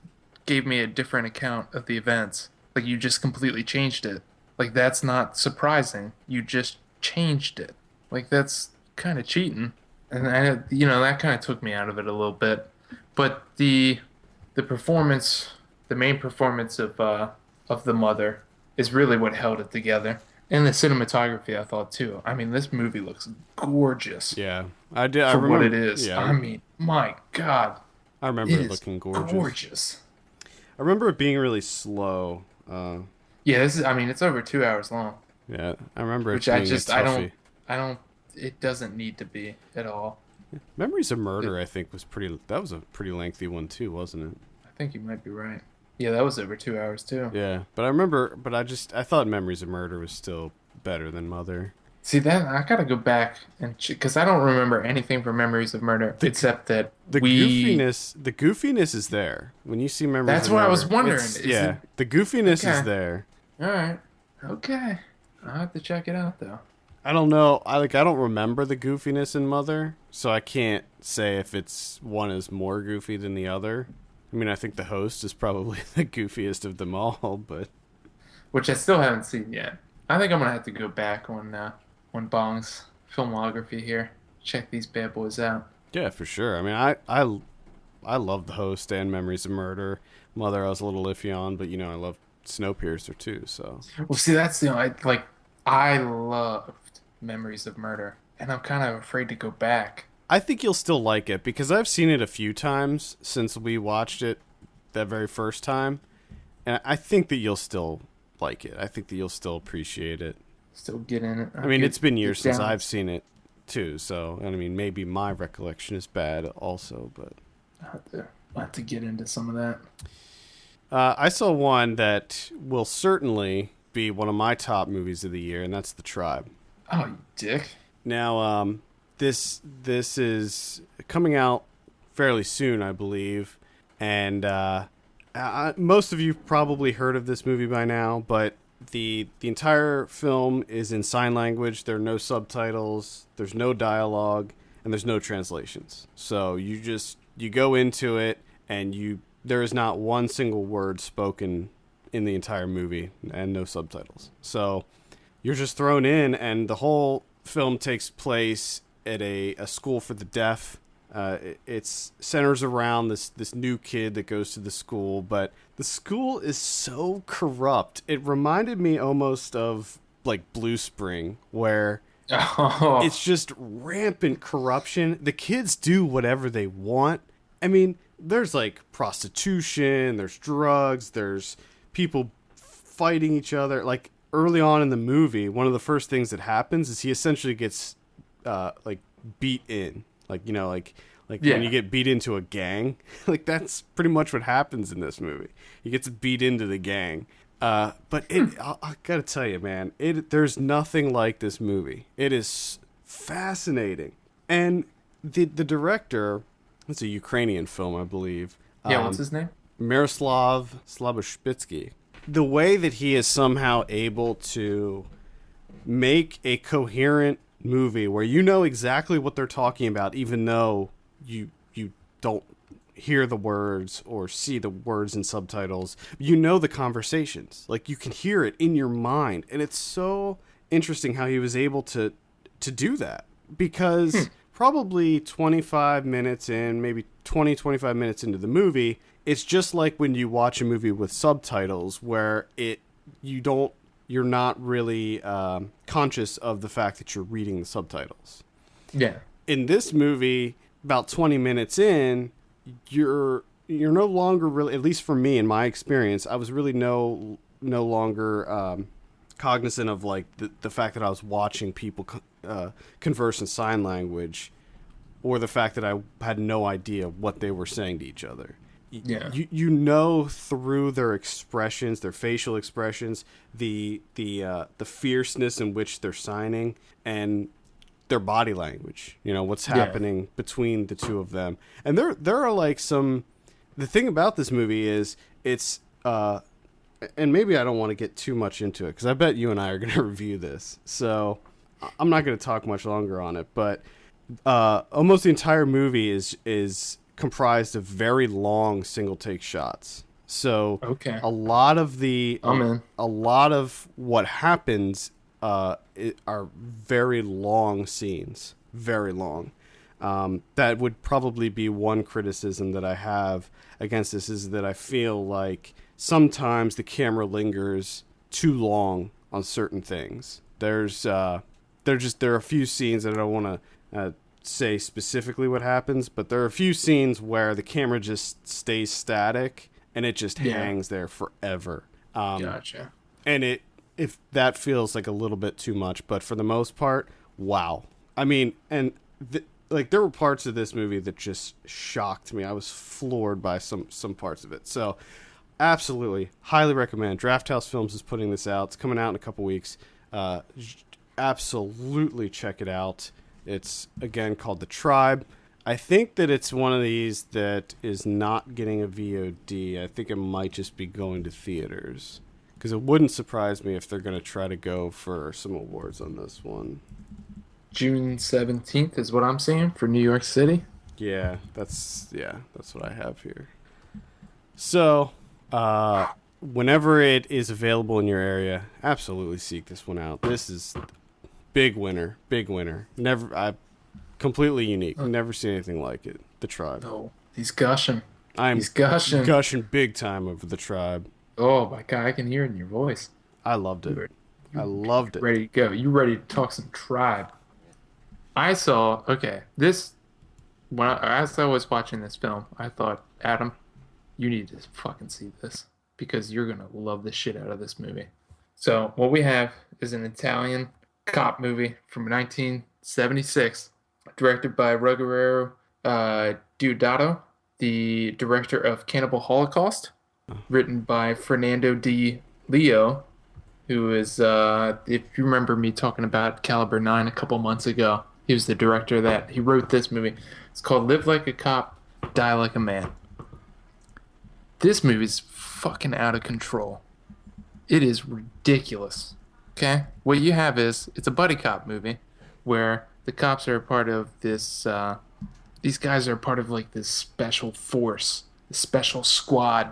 gave me a different account of the events. Like you just completely changed it. Like that's not surprising. You just changed it. Like that's kind of cheating. And that kind of took me out of it a little bit. But the performance, the main performance of the mother is really what held it together. And the cinematography, I thought too. I mean, this movie looks gorgeous Yeah, I did. I for what it remember. is. Yeah, I mean, my God, I remember it it is looking gorgeous. gorgeous. I remember it being really slow. Yeah, I mean, it's over 2 hours long, Yeah, I remember it which I being a just, toughie. I don't, it doesn't need to be at all. Memories of It, Murder, I think, was pretty. That was a pretty lengthy one too, wasn't it? I think you might be right. Yeah, that was over 2 hours too. Yeah, but I remember. But I thought Memories of Murder was still better than Mother. See, that I gotta go back and because I don't remember anything from Memories of Murder The except that the we. goofiness is there when you see Memories That's of what I Murder. was wondering. It's, Is yeah, it the goofiness is okay? there. All right, okay. I'll have to check it out though. I don't know. I don't remember the goofiness in Mother, so I can't say if it's one is more goofy than the other. I mean, I think the host is probably the goofiest of them all, but Which I still haven't seen yet. I think I'm gonna have to go back on Bong's filmography here. Check these bad boys out. yeah, for sure. I mean, I love the host and Memories of Murder. Mother, I was a little iffy on, but I love Snowpiercer too. So Well, see, that's I loved Memories of Murder, and I'm kind of afraid to go back. I think you'll still like it because I've seen it a few times since we watched it that very first time, and I think that you'll still like it. I think that you'll still appreciate it. Still get in it. I mean, it's been years Get since down. I've seen it too, so I mean, maybe my recollection is bad also, but I'll have to get into some of that. I saw one that will certainly be one of my top movies of the year, and that's The Tribe. Oh, you dick. Now, this is coming out fairly soon, I believe, and most of you probably heard of this movie by now. But the entire film is in sign language. There are no subtitles. There's no dialogue, and there's no translations. So you go into it, and there is not one single word spoken in the entire movie, and no subtitles. So you're just thrown in, and the whole film takes place at a school for the deaf. It centers around this new kid that goes to the school, but the school is so corrupt. It reminded me almost of like Blue Spring, where Oh, it's just rampant corruption. The kids do whatever they want. I mean, there's like prostitution, there's drugs, there's people fighting each other. Like early on in the movie, one of the first things that happens is he essentially gets like beat in, like yeah. when you get beat into a gang. Like that's pretty much what happens in this movie. He gets beat into the gang. But I gotta tell you, man, there's nothing like this movie. It is fascinating, and the director, it's a Ukrainian film, I believe. Yeah, what's his name? Miroslav Slaboshpitsky. The way that he is somehow able to make a coherent movie where you know exactly what they're talking about, even though you don't hear the words or see the words in subtitles, you know the conversations. Like you can hear it in your mind, and it's so interesting how he was able to do that, because probably 25 minutes in, maybe 25 minutes into the movie, it's just like when you watch a movie with subtitles where you're not really conscious of the fact that you're reading the subtitles. Yeah. In this movie, about 20 minutes in, you're no longer really, at least for me in my experience, I was really no longer cognizant of like the fact that I was watching people converse in sign language, or the fact that I had no idea what they were saying to each other. Yeah. You know through their expressions, their facial expressions, the fierceness in which they're signing, and their body language. You know what's happening between the two of them. And there are like some. The thing about this movie is it's and maybe I don't want to get too much into it because I bet you and I are going to review this, so I'm not going to talk much longer on it. But almost the entire movie is comprised of very long single take shots. So Okay. a lot of a lot of what happens are very long scenes, very long. That would probably be one criticism that I have against this, is that I feel like sometimes the camera lingers too long on certain things. There are a few scenes that I don't want to say specifically what happens, but there are a few scenes where the camera just stays static and it just hangs there forever. Gotcha. And if that feels like a little bit too much, but for the most part, wow. I mean, and like there were parts of this movie that just shocked me. I was floored by some parts of it. So absolutely, highly recommend. Draft House Films is putting this out. It's coming out in a couple weeks. Absolutely check it out. It's, again, called The Tribe. I think that it's one of these that is not getting a VOD. I think it might just be going to theaters, because it wouldn't surprise me if they're going to try to go for some awards on this one. June 17th is what I'm seeing for New York City. Yeah, that's what I have here. So, whenever it is available in your area, absolutely seek this one out. This is big winner. Completely unique. Never seen anything like it. The Tribe. Oh, he's gushing. He's gushing big time over The Tribe. Oh my God, I can hear it in your voice. I loved it. I loved it. Ready to go. You ready to talk some Tribe? As I was watching this film, I thought, Adam, you need to fucking see this, because you're gonna love the shit out of this movie. So what we have is an Italian cop movie from 1976, directed by Ruggero Deodato. the director of Cannibal Holocaust, written by Fernando Di Leo, who is, if you remember me talking about Caliber 9 a couple months ago, he was the director of that. He wrote this movie. It's called Live Like a Cop, Die Like a Man. This movie's fucking out of control. It is ridiculous. Okay? What you have is, it's a buddy cop movie where the cops are a part of this, these guys are a part of like this special force, this special squad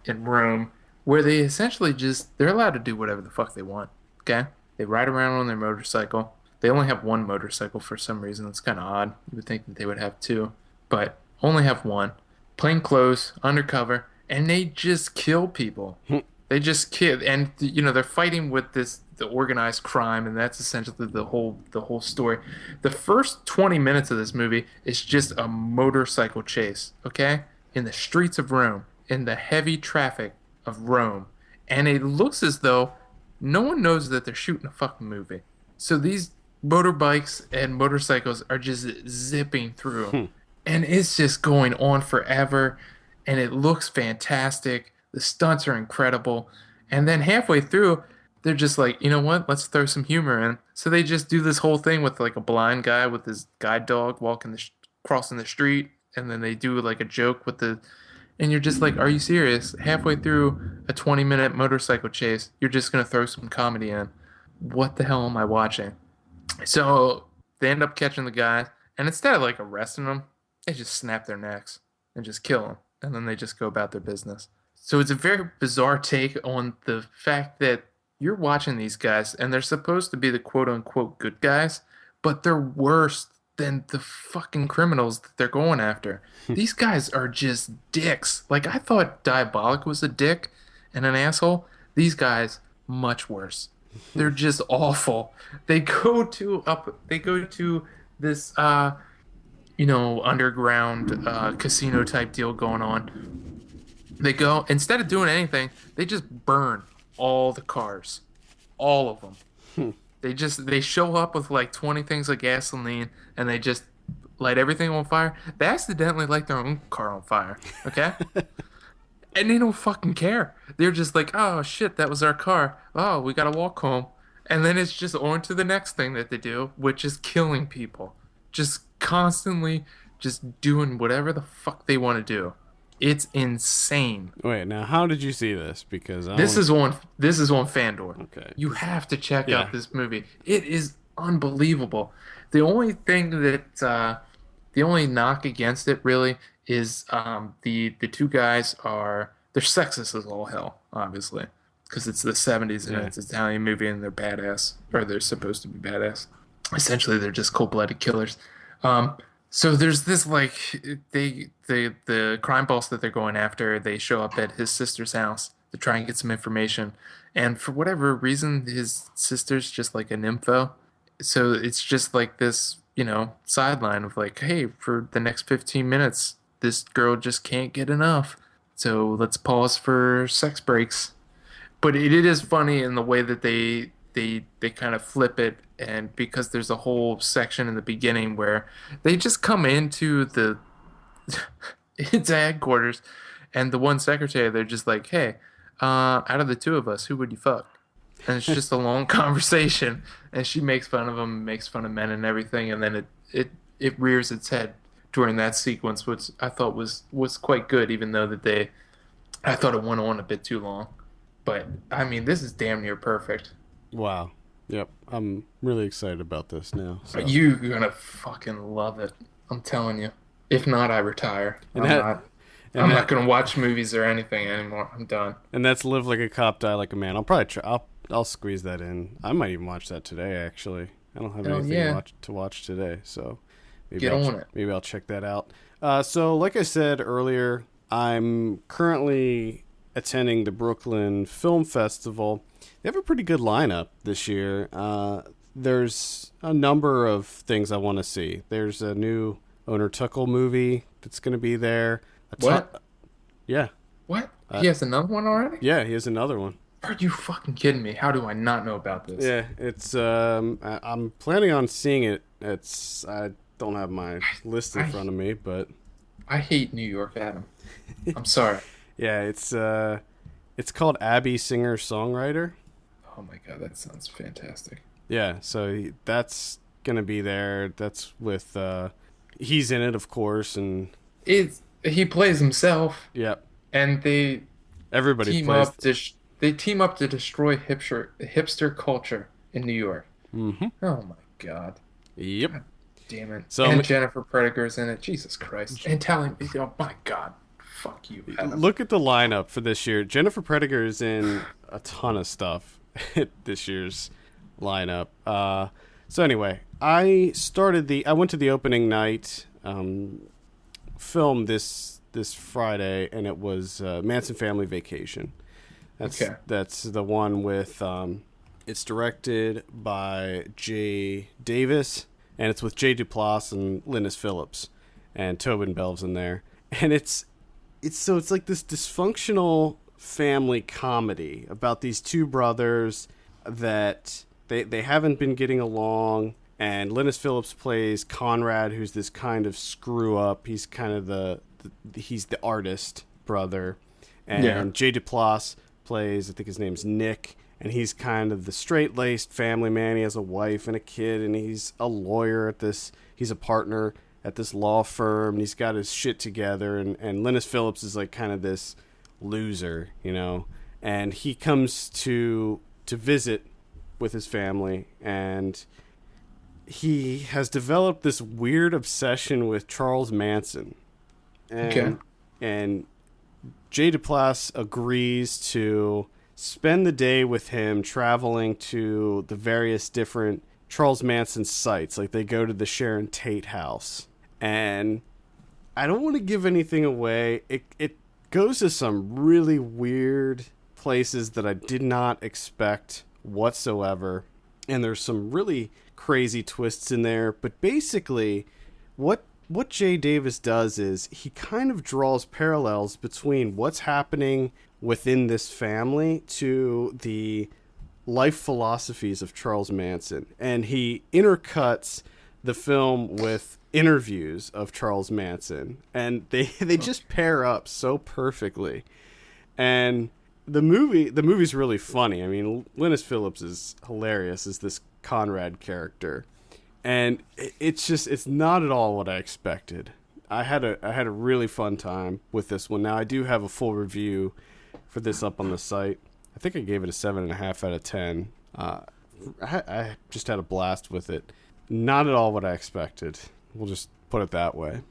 in Rome where they essentially just, they're allowed to do whatever the fuck they want. Okay? They ride around on their motorcycle. They only have one motorcycle for some reason. It's kind of odd. You would think that they would have two, but only have one. Plain clothes, undercover, and they just kill people. They just kill, and they're fighting with the organized crime, and that's essentially the whole story. The first 20 minutes of this movie is just a motorcycle chase, okay? In the streets of Rome, in the heavy traffic of Rome. And it looks as though no one knows that they're shooting a fucking movie. So these motorbikes and motorcycles are just zipping through. And it's just going on forever. And it looks fantastic. The stunts are incredible. And then halfway through, they're just like, you know what? Let's throw some humor in. So they just do this whole thing with like a blind guy with his guide dog walking crossing the street. And then they do like a joke with and you're just like, are you serious? Halfway through a 20-minute motorcycle chase, you're just going to throw some comedy in. What the hell am I watching? So they end up catching the guys, and instead of like arresting them, they just snap their necks and just kill them, and then they just go about their business. So it's a very bizarre take on the fact that you're watching these guys, and they're supposed to be the quote-unquote good guys, but they're worse than the fucking criminals that they're going after. These guys are just dicks. Like, I thought Diabolic was a dick and an asshole. These guys, much worse. They're just awful. They go to this underground casino type deal going on. They go, instead of doing anything, they just burn all the cars. All of them. They show up with like 20 things of gasoline and they just light everything on fire. They accidentally light their own car on fire. Okay? And they don't fucking care. They're just like, oh shit, that was our car. Oh, we gotta walk home. And then it's just on to the next thing that they do, which is killing people. Just constantly just doing whatever the fuck they want to do. It's insane. Wait, now how did you see this? Because this is on Fandor. Okay. You have to check out this movie. It is unbelievable. The only thing that the only knock against it really is the two guys they're sexist as all hell, obviously, because it's the 70s and it's an Italian movie and they're badass, or they're supposed to be badass. Essentially, they're just cold-blooded killers. So there's this like the crime boss that they're going after. They show up at his sister's house to try and get some information, and for whatever reason, his sister's just like an info. So it's just like this, sideline of like, hey, for the next 15 minutes, this girl just can't get enough. So let's pause for sex breaks. But it is funny in the way that they kind of flip it, and because there's a whole section in the beginning where they just come into into headquarters, and the one secretary, they're just like, hey, out of the two of us, who would you fuck? And it's just a long conversation, and she makes fun of him, makes fun of men and everything, and then it rears its head during that sequence, which I thought was quite good, even though I thought it went on a bit too long. But I mean, this is damn near perfect. Wow. Yep. I'm really excited about this now. So. You're gonna fucking love it. I'm telling you. If not, I retire. I'm not gonna watch movies or anything anymore. I'm done. And that's Live Like a Cop, Die Like a Man. I'll probably try. I'll squeeze that in. I might even watch that today. Actually, I don't have anything to watch today, so maybe maybe I'll check that out. So, like I said earlier, I'm currently attending the Brooklyn Film Festival. They have a pretty good lineup this year. There's a number of things I want to see. There's a new Owner Tuckle movie that's going to be there. What? Yeah. What? He has another one already? Yeah, he has another one. Are you fucking kidding me? How do I not know about this? Yeah, it's I'm planning on seeing it. I don't have my list in front of me, but I hate New York, Adam. I'm sorry. Yeah, it's called Abby Singer Songwriter. Oh my God, that sounds fantastic. Yeah, so that's gonna be there. That's with he's in it, of course, and He plays himself, yep, and everybody team plays. up to they team up to destroy hipster culture in New York. Mm-hmm. Oh my God. Yep. God damn it. So And Jennifer Prediger's in it. Jesus Christ. And telling me, oh my God. Fuck you, Adam. look at the lineup for this year. Jennifer Prediger is in a ton of stuff this year's lineup. So anyway, I went to the opening night film this Friday, and it was Manson Family Vacation. That's the one with it's directed by Jay Davis, and it's with Jay Duplass and Linus Phillips, and Tobin Bell's in there, and it's like this dysfunctional family comedy about these two brothers that they haven't been getting along, and Linus Phillips plays Conrad, who's this kind of screw up. He's kind of he's the artist brother, and Jay Duplass plays, I think his name's Nick, and he's kind of the straight-laced family man. He has a wife and a kid, and he's a lawyer he's a partner at this law firm, and he's got his shit together, and Linus Phillips is like kind of this loser, and he comes to visit with his family, and he has developed this weird obsession with Charles Manson, and Jay Duplass agrees to spend the day with him, traveling to the various different Charles Manson sites. Like, they go to the Sharon Tate house, and I don't want to give anything away. It goes to some really weird places that I did not expect whatsoever, and there's some really crazy twists in there. But basically, what Jay Davis does is he kind of draws parallels between what's happening within this family to the life philosophies of Charles Manson, and he intercuts the film with interviews of Charles Manson, and they just pair up so perfectly. And the movie's really funny. I mean, Linus Phillips is hilarious as this Conrad character, and it's not at all what I expected. I had a really fun time with this one. Now, I do have a full review for this up on the site. I think I gave it a 7.5 out of 10. I just had a blast with it. Not at all what I expected. We'll just put it that way.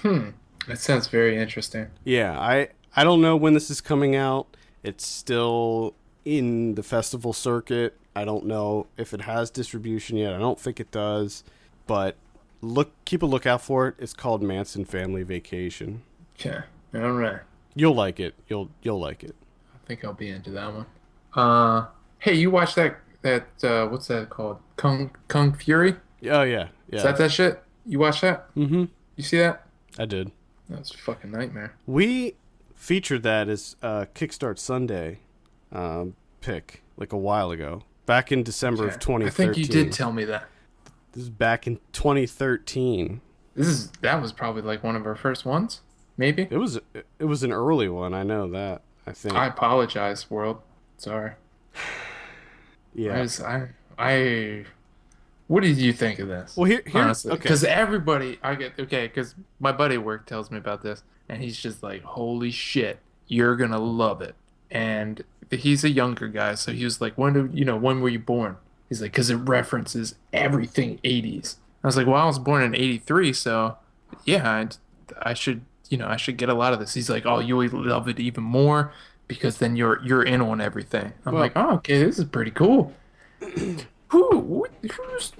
That sounds very interesting. Yeah, I don't know when this is coming out. It's still in the festival circuit. I don't know if it has distribution yet. I don't think it does. But keep a lookout for it. It's called Manson Family Vacation. Okay. All right. You'll like it. You'll like it. I think I'll be into that one. Hey, you watched that what's that called? Kung Fury? Oh yeah. Is that shit? You watched that? Mm-hmm. You see that? I did. That was a fucking nightmare. We featured that as a Kickstart Sunday pick like a while ago, back in December of 2013. I think you did tell me that. This is back in 2013. That was probably like one of our first ones, maybe. It was an early one. I know that. I think. I apologize, world. Sorry. Yeah. I what did you think of this? Well, here honestly, okay. Because everybody, because my buddy at work tells me about this, and he's just like, "Holy shit, you're gonna love it." And he's a younger guy, so he was like, "When were you born?" He's like, "Because it references everything 80s." I was like, "Well, I was born in '83, so yeah, I should get a lot of this." He's like, "Oh, you will love it even more because then you're in on everything." I'm like, "Oh, okay, this is pretty cool." Who's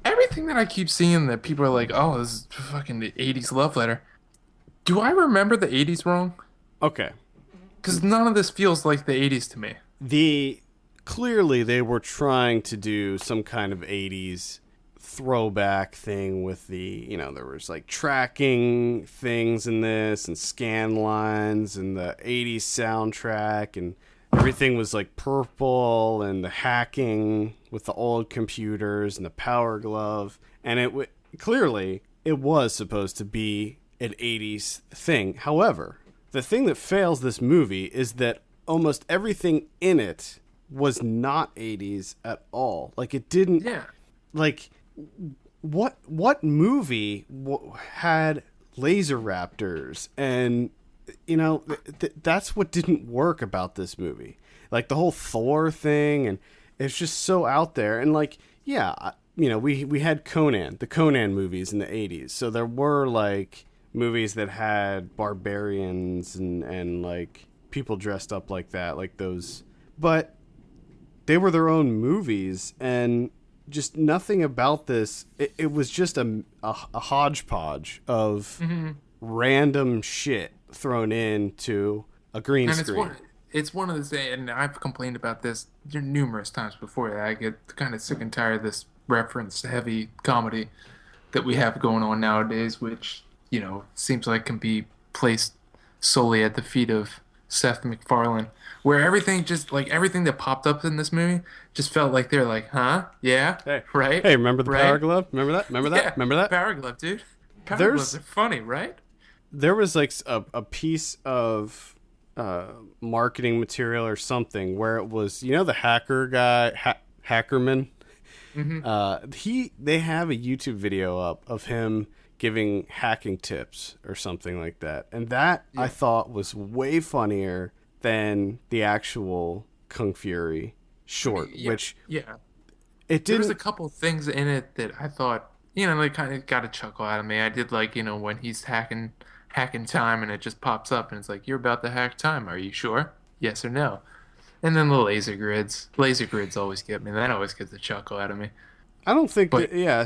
everything that I keep seeing that people are like, "Oh, this is fucking the '80s love letter." Do I remember the '80s wrong? Okay. Because none of this feels like the '80s to me. Clearly they were trying to do some kind of '80s throwback thing with there was like tracking things in this and scan lines and the '80s soundtrack, and everything was like purple, and the hacking with the old computers and the power glove, and clearly it was supposed to be an 80s thing. However, the thing that fails this movie is that almost everything in it was not 80s at all. Like, it didn't... Yeah. Like, what movie had laser raptors? And, you know, that's what didn't work about this movie. Like, the whole Thor thing, and it's just so out there. And, like, yeah, you know, we had the Conan movies in the 80s. So there were, like, movies that had barbarians and like, people dressed up like that, like those. But they were their own movies, and just nothing about this. It was just a hodgepodge of random shit thrown into a green screen. It's one of the things, and I've complained about this numerous times before, that I get kind of sick and tired of this reference-heavy comedy that we have going on nowadays, which, you know, seems like can be placed solely at the feet of Seth MacFarlane, where everything that popped up in this movie just felt like they're like, huh? Yeah? Hey, right? Hey, remember the right? Power Glove? Remember that? Remember that? Yeah, Remember that? Power Glove, dude. Power Gloves are funny, right? There was like a piece of marketing material or something where it was, you know, the hacker guy, Hackerman. They have a YouTube video up of him giving hacking tips or something like that, and that I thought was way funnier than the actual Kung Fury short. Which it didn't. There was a couple things in it that I thought, you know, they kind of got a chuckle out of me. I did like, you know, when he's hacking time and it just pops up and it's like, you're about to hack time. Are you sure? Yes or no? And then the laser grids. Laser grids always get me. That always gets a chuckle out of me. I don't think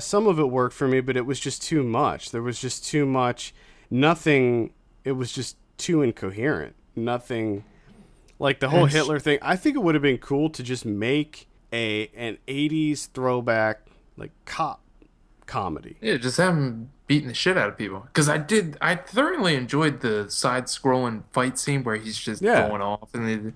some of it worked for me, but it was just too much. There was just too much. Nothing. It was just too incoherent. Nothing. Like the whole Hitler thing. I think it would have been cool to just make an 80s throwback, like, cop comedy. Yeah, just have him beating the shit out of people. Because I thoroughly enjoyed the side-scrolling fight scene where he's just going off, and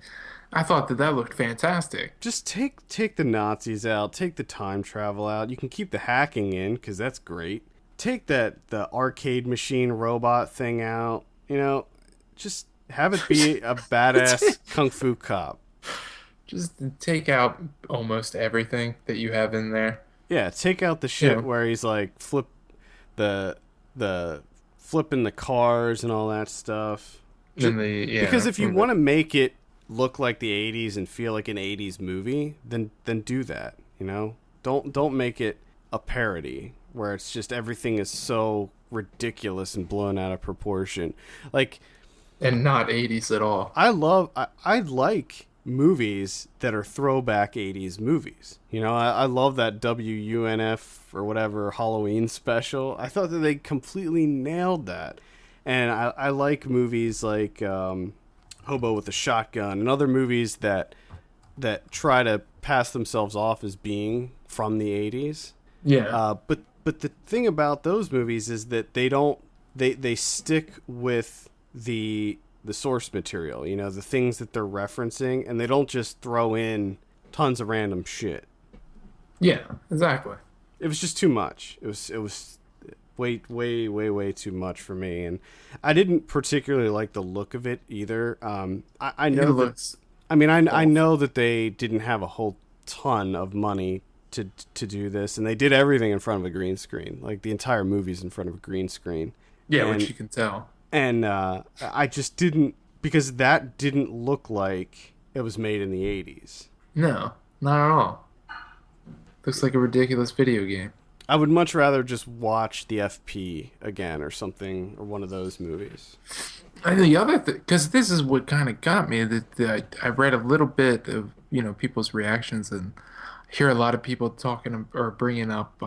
I thought that looked fantastic. Just take the Nazis out, take the time travel out. You can keep the hacking in, because that's great. Take the arcade machine robot thing out. You know, just have it be a badass kung fu cop. Just take out almost everything that you have in there. Yeah, take out the shit where he's like flipping the cars and all that stuff. Because if you want to make it look like the 80s and feel like an 80s movie, then do that, you know? Don't make it a parody where it's just everything is so ridiculous and blown out of proportion. Like, and not 80s at all. I like movies that are throwback 80s movies. You know, I love that WUNF or whatever Halloween special. I thought that they completely nailed that. And I like movies like Hobo with a Shotgun and other movies that try to pass themselves off as being from the 80s. Yeah. But the thing about those movies is that they stick with the source material, you know, the things that they're referencing, and they don't just throw in tons of random shit. Yeah, exactly. It was just too much. It was way too much for me, and I didn't particularly like the look of it either. I know that. I mean, I know that they didn't have a whole ton of money to do this, and they did everything in front of a green screen. Like, the entire movie's in front of a green screen. Yeah, which you can tell. And I just didn't, because that didn't look like it was made in the 80s. No, not at all. Looks like a ridiculous video game. I would much rather just watch the FP again or something, or one of those movies. And the other thing, because this is what kind of got me, that I read a little bit of, you know, people's reactions, and hear a lot of people talking or bringing up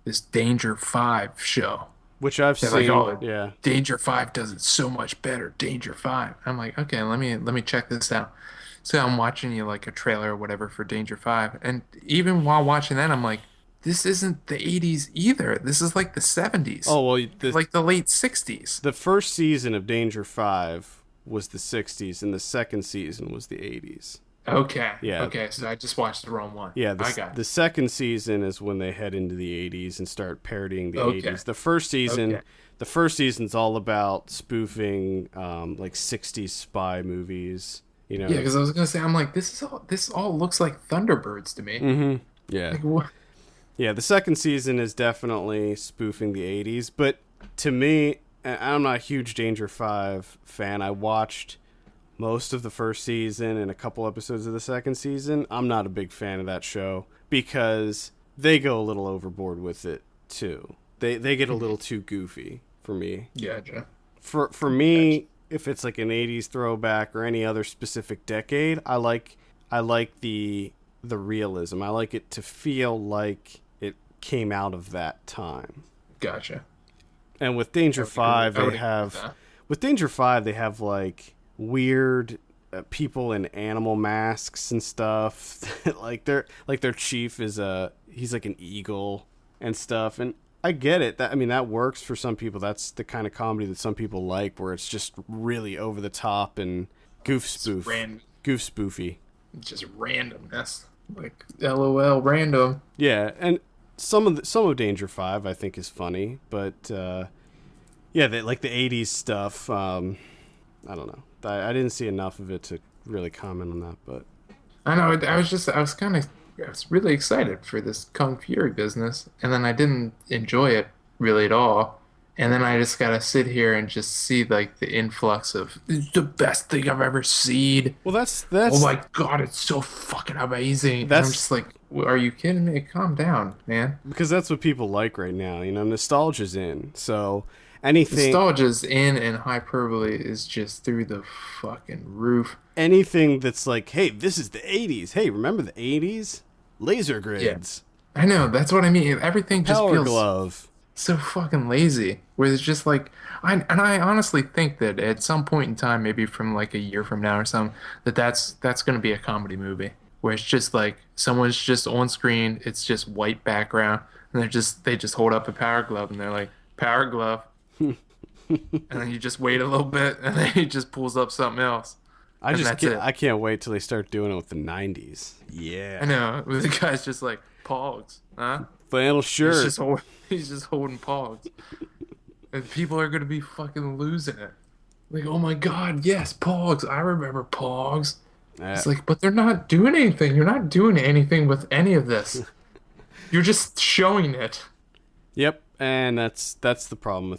this Danger 5 show. Which I've seen. Like, oh, yeah. Danger 5 does it so much better. Danger 5. I'm like, okay, let me check this out. So I'm watching like a trailer or whatever for Danger 5, and even while watching that, I'm like, this isn't the 80s either. This is like the 70s. Oh, well, like the late 60s. The first season of Danger 5 was the 60s, and the second season was the 80s. Okay. Yeah, Okay. So I just watched the wrong one. yeah. I got The second season is when they head into the '80s and start parodying it. the Okay. '80s. Okay. The first season's all about spoofing like '60s spy movies. You Yeah, know. because I was gonna say, I'm like, this all looks like Thunderbirds to me. Mm-hmm. Yeah. Like what? Yeah, the second season is definitely spoofing the '80s, but to me, I'm not a huge Danger Five fan. I watched most of the first season and a couple episodes of the second season. I'm not a big fan of that show because they go a little overboard with it too. They get a little too goofy for me. Gotcha. For Gotcha. me, if it's like an '80s throwback or any other specific decade, I like the realism. I like it to feel like it came out of that time. Gotcha. And with Danger Five, I they would agree with have that. with Danger Five they have like weird people in animal masks and stuff. Like their chief is he's like an eagle and stuff. And I get it. That I mean that works for some people. That's the kind of comedy that some people like, where it's just really over the top and It's random, goof spoofy. just randomness. Like LOL random. Yeah, and some of Danger Five I think is funny, but yeah, like the '80s stuff. I don't know. I didn't see enough of it to really comment on that, but I know. I was really excited for this Kung Fury business, and then I didn't enjoy it really at all. And then I just gotta sit here and just see like the influx of "It's the best thing I've ever seen. well, Oh my God, it's so fucking amazing." And I'm that's just like, Are you kidding me? Calm down, man." because that's what people like right now. You know, nostalgia's in. So anything Nostalgia's in and hyperbole is just through the fucking roof. anything that's like, hey, this is the '80s. Hey, remember the '80s? Laser Yeah, grids, I know. That's what I mean. Everything just Power feels Glove. so fucking lazy. Where it's just like, I honestly think that at some point in time, maybe from like a year from now or something, that's going to be a comedy movie where it's just like someone's just on screen. It's just white background, and they just hold up a power glove, and they're like, "Power glove," and then you just wait a little bit, and then he just pulls up something else, and that's it. I can't wait till they start doing it with the '90s. I Yeah, know. The guy's just like, "Pogs, huh?" flannel He's shirt. just hold, he's just holding Pogs. And people are gonna be fucking losing it. Like, oh my God, yes, Pogs. I remember Pogs. Uh, It's like, but they're not doing anything. You're not doing anything with any of this. You're just showing it. Yep, and that's the problem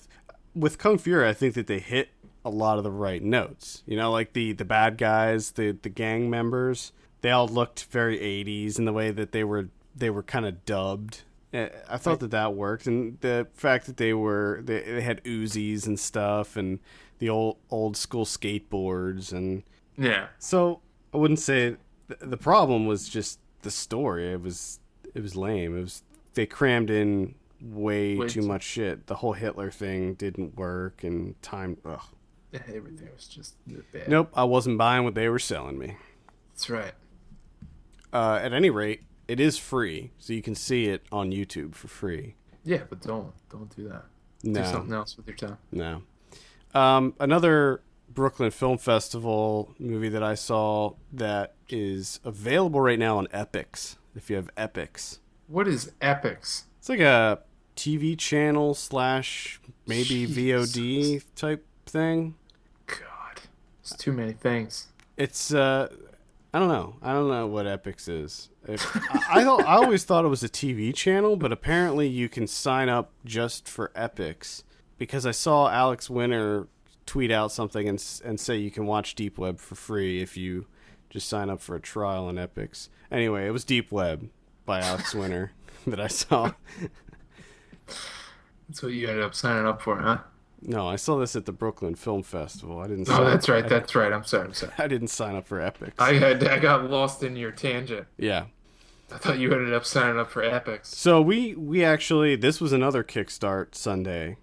with Kung Fury. I think that they hit a lot of the right notes. You know, like the bad guys, the gang members, they all looked very '80s in the way that they were kind of dubbed. I thought that worked, and the fact that they had Uzis and stuff, and the old school skateboards, and Yeah. so I wouldn't say the problem was just the story. It was lame. It was they crammed in way Wait, too much shit. The whole Hitler thing didn't work, and time. Ugh. everything was just bad. Nope, I wasn't buying what they were selling me. That's right. At any rate, it is free, so you can see it on YouTube for free. Yeah, but don't do that. Do No, something else with your time. no. Another Brooklyn Film Festival movie that I saw that is available right now on Epix. If you have Epix, What is Epics? it's like a TV channel slash maybe VOD type thing. God, it's too many things. It's I don't know. I don't know what Epix is. I always thought it was a TV channel, but apparently you can sign up just for Epix because I saw Alex Winter tweet out something and say you can watch Deep Web for free if you just sign up for a trial on Epix. Anyway, it was Deep Web by Alex Winter that I saw. That's what you ended up signing up for, huh? No, I saw this at the Brooklyn Film Festival. I didn't. Oh, that's right. That's right. I'm sorry. I didn't sign up for Epix. I got lost in your tangent. Yeah. I thought you ended up signing up for Epics. So we actually this was another Kickstart Sunday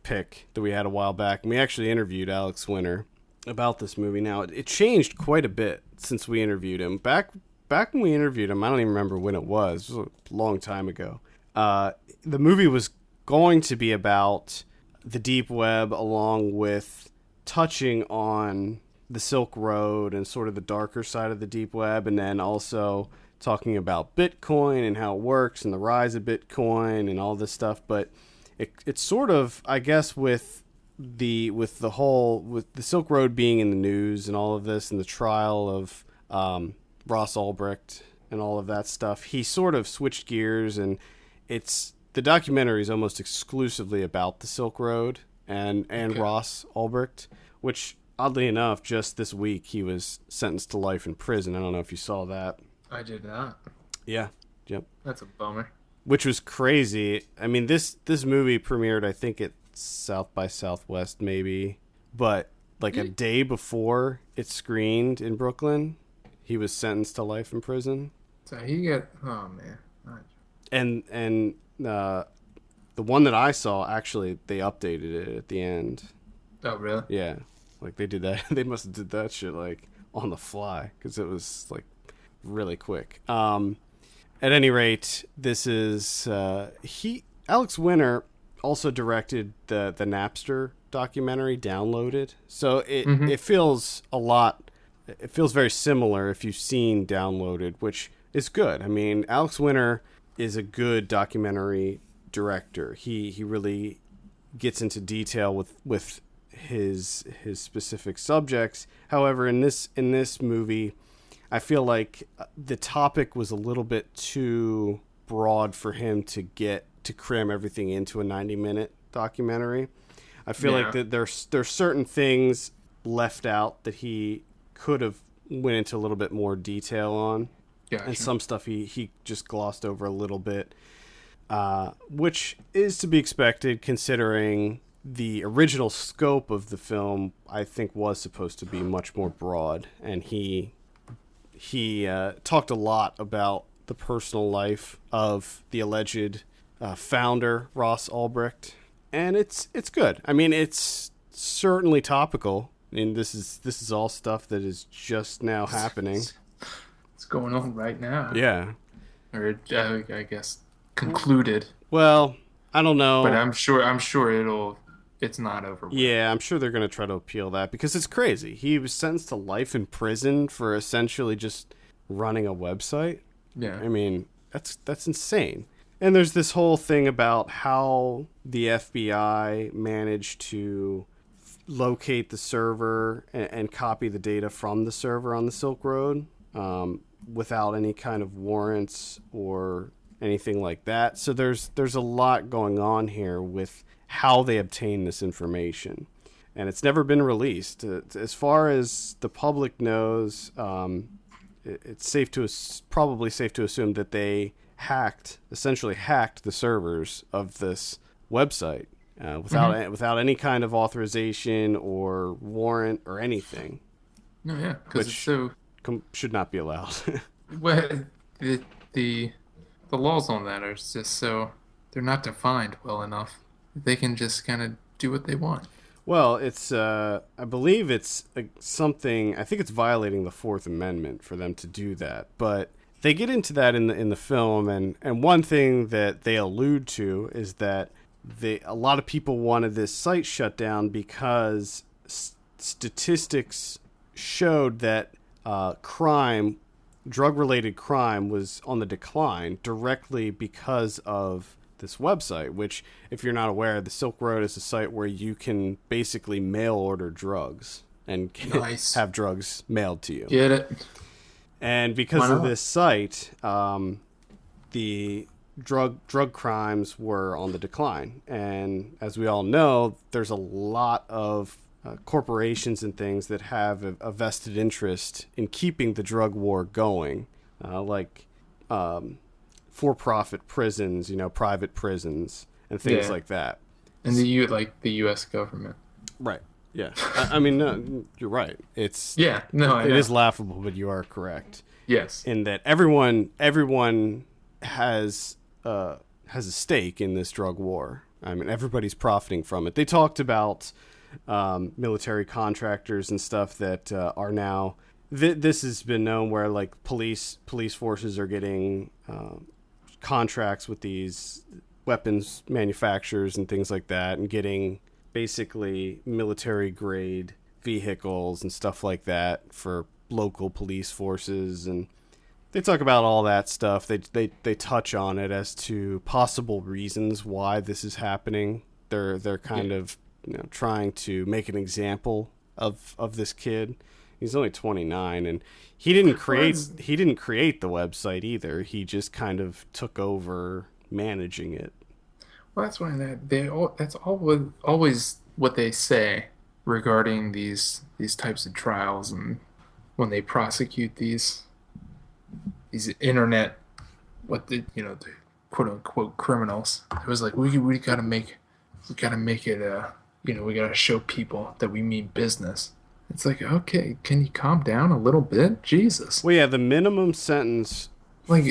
pick that we had a while back, and we actually interviewed Alex Winter about this movie. Now it changed quite a bit since we interviewed him. Back when we interviewed him, I don't even remember when it was. It was a long time ago. The movie was going to be about the deep web, along with touching on the Silk Road and sort of the darker side of the deep web, and then also talking about Bitcoin and how it works and the rise of Bitcoin and all this stuff. But it's sort of, I guess, with the Silk Road being in the news and all of this and the trial of Ross Ulbricht and all of that stuff, he sort of switched gears, and the documentary is almost exclusively about the Silk Road and okay. Ross Ulbricht, which oddly enough, just this week he was sentenced to life in prison. I don't know if you saw that. I did not. Yeah. Yep. That's a bummer. Which was crazy. I mean, this movie premiered, I think, at South by Southwest, maybe. But, like, a day before it screened in Brooklyn, he was sentenced to life in prison. So he got... Oh, man. And the one that I saw, actually, they updated it at the end. Oh, really? Yeah. Like, they did that. They must have did that shit, like, on the fly. Because it was, like, really quick. At any rate, this is Alex Winter also directed the Napster documentary Downloaded. So it feels very similar if you've seen Downloaded, which is good. I mean, Alex Winter is a good documentary director. He really gets into detail with his specific subjects. However, in this movie, I feel like the topic was a little bit too broad for him to cram everything into a 90-minute documentary. I feel like that there's certain things left out that he could have went into a little bit more detail on. Gotcha. And some stuff he just glossed over a little bit, which is to be expected considering the original scope of the film, I think, was supposed to be much more broad, and he talked a lot about the personal life of the alleged founder, Ross Ulbricht, and it's good. I mean, it's certainly topical. I mean, this is all stuff that is just now happening. It's going on right now. Yeah. Or I guess concluded. Well, I don't know. But I'm sure it's not over with. Yeah, I'm sure they're going to try to appeal that because it's crazy. He was sentenced to life in prison for essentially just running a website. Yeah. I mean, that's insane. And there's this whole thing about how the FBI managed to locate the server and copy the data from the server on the Silk Road without any kind of warrants or anything like that. So there's a lot going on here with how they obtain this information, and it's never been released. As far as the public knows, it's probably safe to assume that they essentially hacked the servers of this website without any kind of authorization or warrant or anything. No, yeah, because it's so should not be allowed. Well, the laws on that are just so they're not defined well enough. They can just kind of do what they want. Well, it's I believe it's something. I think it's violating the Fourth Amendment for them to do that. But they get into that in the film, and one thing that they allude to is that a lot of people wanted this site shut down because statistics showed that drug-related crime was on the decline directly because of this website, which, if you're not aware, the Silk Road is a site where you can basically mail order drugs and have drugs mailed to you. Get it? And because of this site, the drug crimes were on the decline. And as we all know, there's a lot of corporations and things that have a vested interest in keeping the drug war going, like for-profit prisons, private prisins, and things like that. And the U.S. government. Right. Yeah. I mean, no, you're right. It is laughable, but you are correct. Yes. In that everyone has a stake in this drug war. I mean, everybody's profiting from it. They talked about military contractors and stuff that are now. This has been known where like police forces are getting contracts with these weapons manufacturers and things like that, and getting basically military grade vehicles and stuff like that for local police forces, and they talk about all that stuff. They touch on it as to possible reasons why this is happening. They're kind of trying to make an example of this kid. He's only 29, and he didn't create the website either. He just kind of took over managing it. Well, that's why that's always what they say regarding these types of trials, and when they prosecute these internet, the quote unquote criminals. It was like we gotta make it we gotta show people that we mean business. It's like, okay, can you calm down a little bit? Jesus. Well, yeah, the minimum sentence. Like,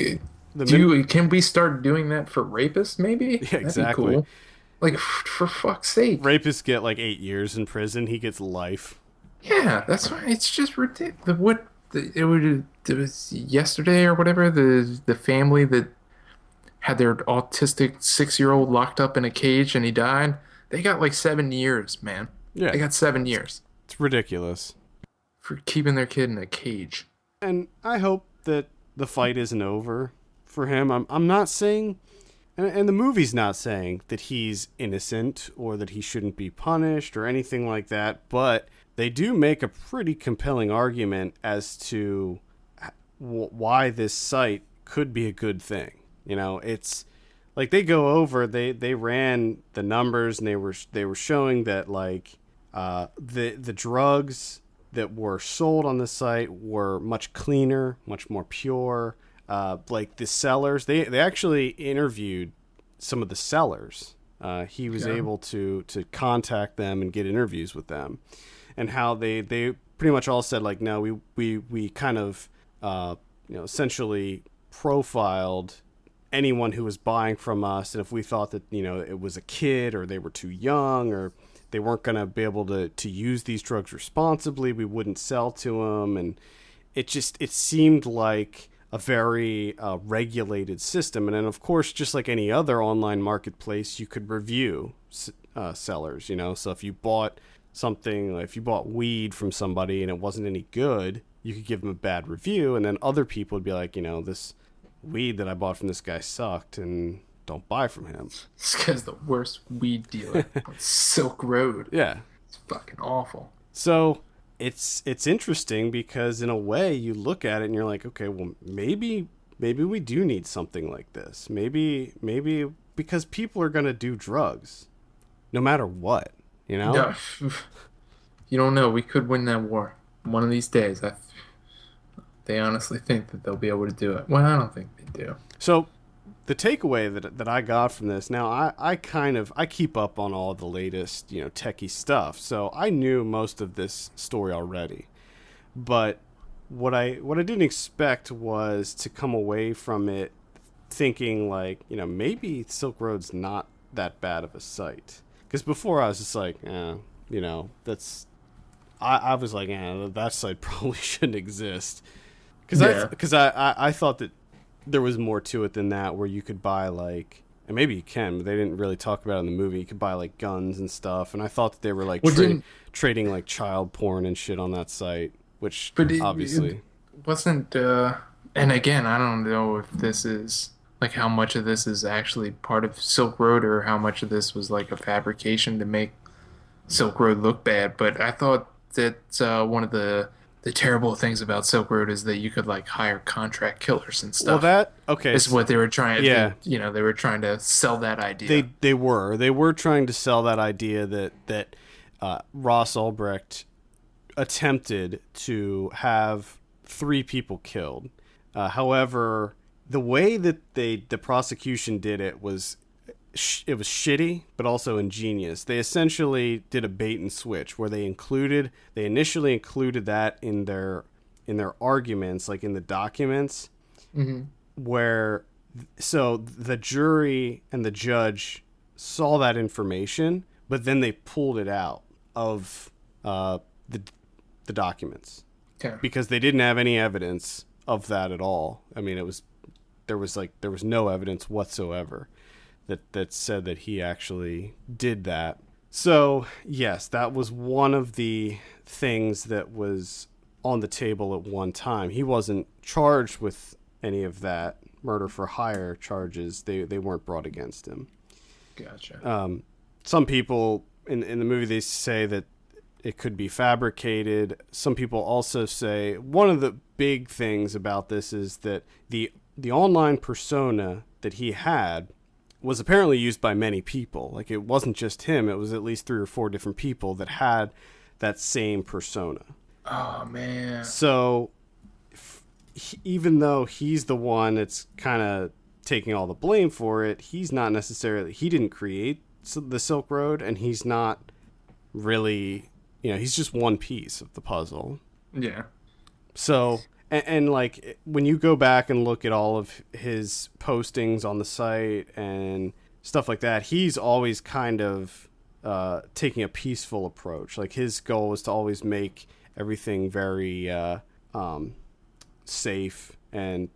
can we start doing that for rapists? Maybe. Yeah, exactly. That'd be cool. Like, for fuck's sake. Rapists get like 8 years in prison. He gets life. Yeah, that's why it's just ridiculous. It was yesterday or whatever. The family that had their autistic 6-year-old locked up in a cage and he died. They got like 7 years, man. Yeah, they got 7 years. It's ridiculous for keeping their kid in a cage. And I hope that the fight isn't over for him. I'm not saying, and the movie's not saying that he's innocent or that he shouldn't be punished or anything like that, but they do make a pretty compelling argument as to why this site could be a good thing. It's like they go over, they ran the numbers, and they were showing that like the drugs that were sold on the site were much cleaner, much more pure. Like the sellers, they actually interviewed some of the sellers. He was able to contact them and get interviews with them, and how they pretty much all said like, no, we kind of essentially profiled anyone who was buying from us, and if we thought that it was a kid or they were too young or they weren't going to be able to use these drugs responsibly, we wouldn't sell to them. And it seemed like a very regulated system. And then, of course, just like any other online marketplace, you could review sellers, So if you bought something, if you bought weed from somebody and it wasn't any good, you could give them a bad review. And then other people would be like, this weed that I bought from this guy sucked, and don't buy from him. This guy's the worst weed dealer on Silk Road. Yeah. It's fucking awful. So it's interesting because in a way you look at it and you're like, okay, well maybe we do need something like this. Maybe because people are going to do drugs no matter what, Yeah. You don't know. We could win that war one of these days. They honestly think that they'll be able to do it. Well, I don't think they do. So the takeaway that I got from this, now I keep up on all the latest, techie stuff. So I knew most of this story already. But what I didn't expect was to come away from it thinking like, maybe Silk Road's not that bad of a site. Because before I was just like, that's, I was like, that site probably shouldn't exist. Because I thought that there was more to it than that, where you could buy like, and maybe you can, but they didn't really talk about it in the movie. You could buy like guns and stuff, and I thought that they were like trading like child porn and shit on that site, which obviously it wasn't. And again, I don't know if this is like how much of this is actually part of Silk Road or how much of this was like a fabrication to make Silk Road look bad. But I thought that one of the terrible things about Silk Road is that you could like hire contract killers and stuff. Well, is what they were trying. Yeah, they were trying to sell that idea. They were trying to sell that idea that Ross Ulbricht attempted to have 3 people killed. However, the way that the prosecution did it was shitty, but also ingenious. They essentially did a bait and switch where they initially included that in their arguments, like in the documents, where so the jury and the judge saw that information, but then they pulled it out of the documents because they didn't have any evidence of that at all. I mean, there was no evidence whatsoever that said that he actually did that. So, yes, that was one of the things that was on the table at one time. He wasn't charged with any of that murder for hire charges. They weren't brought against him. Gotcha. Some people in the movie, they say that it could be fabricated. Some people also say one of the big things about this is that the online persona that he had was apparently used by many people. Like, it wasn't just him. It was at least 3 or 4 different people that had that same persona. Oh, man. So even though he's the one that's kind of taking all the blame for it, he's not necessarily, he didn't create the Silk Road, and he's not really, he's just one piece of the puzzle. Yeah. So, and like, when you go back and look at all of his postings on the site and stuff like that, he's always kind of taking a peaceful approach. Like, his goal was to always make everything very safe, and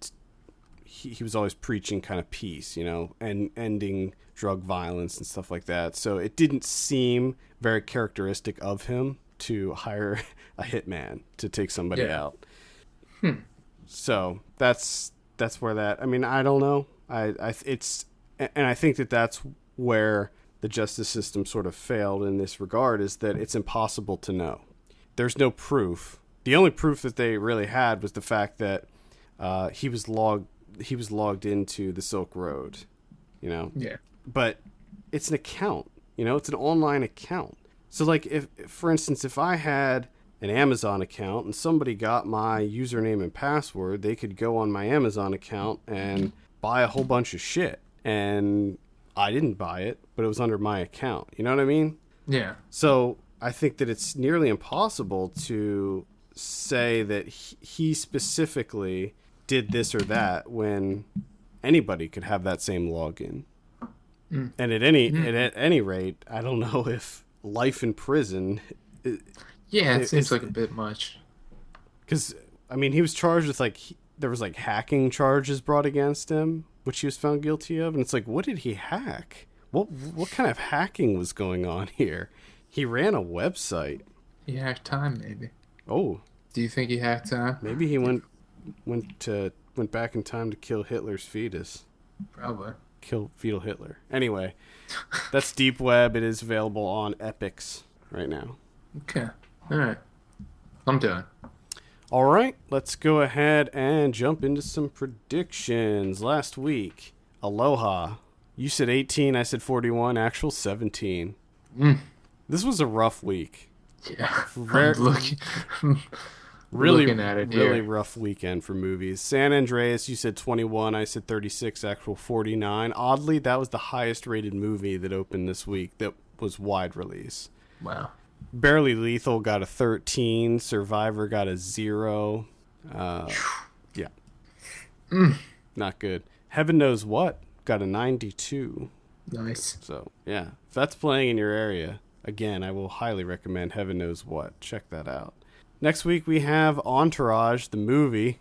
he was always preaching kind of peace, and ending drug violence and stuff like that. So it didn't seem very characteristic of him to hire a hitman to take somebody out. So that's where that. I mean, I don't know. I think that that's where the justice system sort of failed in this regard, is that it's impossible to know. There's no proof. The only proof that they really had was the fact that he was logged into the Silk Road, Yeah. But it's an account, it's an online account. So, like, if, for instance, if I had an Amazon account and somebody got my username and password, they could go on my Amazon account and buy a whole bunch of shit. And I didn't buy it, but it was under my account. You know what I mean? Yeah. So I think that it's nearly impossible to say that he specifically did this or that when anybody could have that same login. And at any rate, I don't know if life in prison. It seems like a bit much. Because, I mean, he was charged with, there was hacking charges brought against him, which he was found guilty of. And it's like, what did he hack? What kind of hacking was going on here? He ran a website. He hacked time, maybe. Oh. Do you think he hacked time? Maybe he went back in time to kill Hitler's fetus. Probably. Kill fetal Hitler. Anyway, that's Deep Web. It is available on Epix right now. Okay. All right. I'm done. All right. Let's go ahead and jump into some predictions. Last week, Aloha. You said 18. I said 41. Actual 17. This was a rough week. Yeah. I'm Really, looking at it really here. rough weekend for movies. San Andreas, you said 21. I said 36. Actual 49. Oddly, that was the highest rated movie that opened this week that was wide release. Wow. Barely Lethal got a 13. Survivor got a 0. Yeah. Not good. Heaven Knows What got a 92. Nice. So, yeah. If that's playing in your area, again, I will highly recommend Heaven Knows What. Check that out. Next week, we have Entourage, the movie.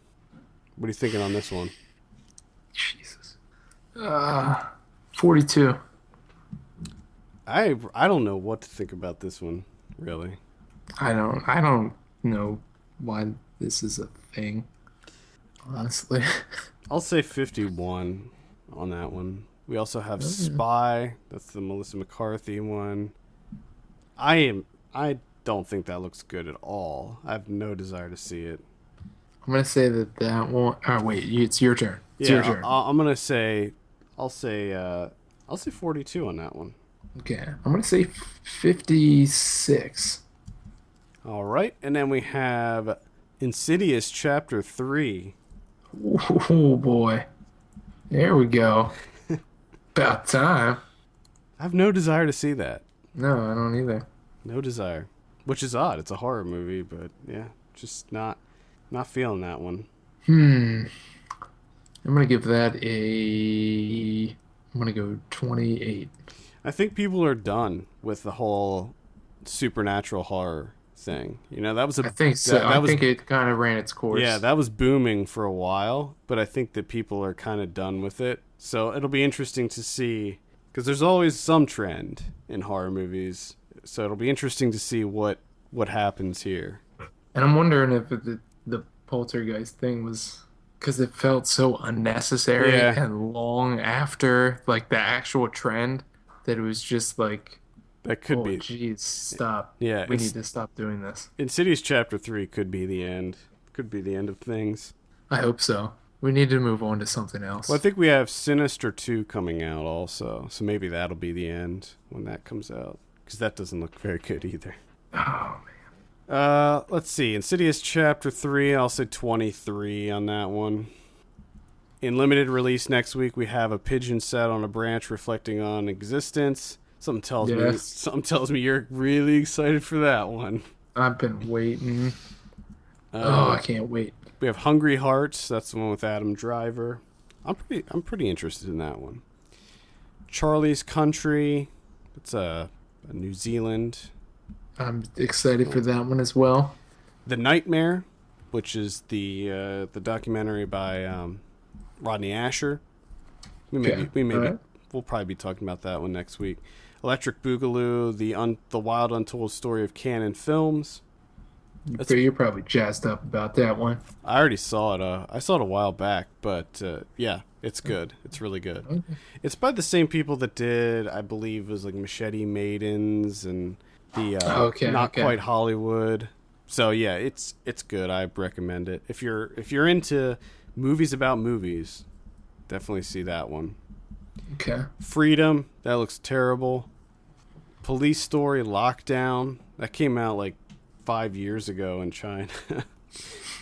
What are you thinking on this one? Jesus. 42. I don't know what to think about this one, really. I don't know why this is a thing, honestly. I'll say 51 on that one. We also have Spy. That's the Melissa McCarthy one. I don't think that looks good at all. I have no desire to see it. I'm gonna say that one. Oh wait, it's your turn. It's your turn. I'm gonna say, I'll say 42 on that one. Okay, I'm gonna say 56. All right, and then we have Insidious Chapter 3. Oh boy, there we go. About time. I have no desire to see that. No, I don't either. No desire. Which is odd. It's a horror movie, but yeah, just not feeling that one. I'm gonna give that I'm gonna go 28. I think people are done with the whole supernatural horror thing. That was I think so. I think it kind of ran its course. Yeah, that was booming for a while, but I think that people are kind of done with it. So it'll be interesting to see, because there's always some trend in horror movies So it'll be interesting to see what happens here. And I'm wondering if the poltergeist thing was because it felt so unnecessary Yeah, and long after like the actual trend that it was just like, that could oh, be. geez, stop. Yeah, We need to stop doing this. Insidious Chapter 3 could be the end. Could be the end of things. I hope so. We need to move on to something else. Well, I think we have Sinister 2 coming out also, so maybe that'll be the end when that comes out, because that doesn't look very good either. Oh, Let's see. Insidious Chapter 3, I'll say 23 on that one. In limited release next week, we have a pigeon sat on a branch reflecting on existence. Something tells me you're really excited for that one. I've been waiting. I can't wait. We have Hungry Hearts. That's the one with Adam Driver. I'm pretty interested in that one. Charlie's Country. It's a New Zealand. I'm excited for that one as well. The Nightmare, which is the documentary by Rodney Asher. We'll probably be talking about that one next week. Electric Boogaloo, the Wild Untold Story of Canon Films. You're probably jazzed up about that one. I already saw it. I saw it a while back, but yeah, it's good. It's really good. Okay. It's by the same people that did, I believe, it was like Machete Maidens and the Not Quite Hollywood. So yeah, it's good. I recommend it. If you're into movies about movies, definitely see that one. Okay. Freedom, that looks terrible. Police Story, Lockdown, that came out like 5 years ago in China.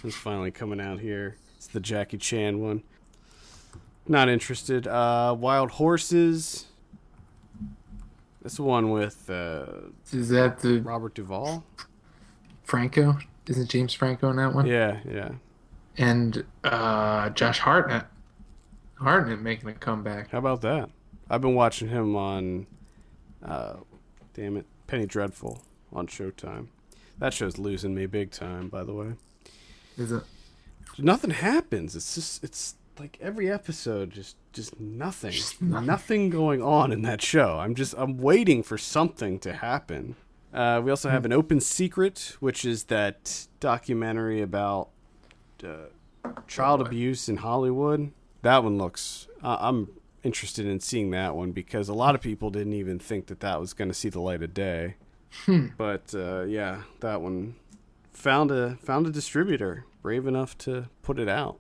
It's finally coming out here. It's the Jackie Chan one. Not interested. Wild Horses. That's the one with is that the Robert Duvall? Franco? Isn't James Franco in that one? Yeah. And Josh Hartnett making a comeback. How about that? I've been watching him on Penny Dreadful on Showtime. That show's losing me big time, by the way. Is it? Nothing happens. It's like every episode, just nothing. Nothing going on in that show. I'm waiting for something to happen. We also have An Open Secret, which is that documentary about child abuse in Hollywood. That one looks... I'm interested in seeing that one because a lot of people didn't even think that was going to see the light of day. But yeah, that one found a distributor brave enough to put it out.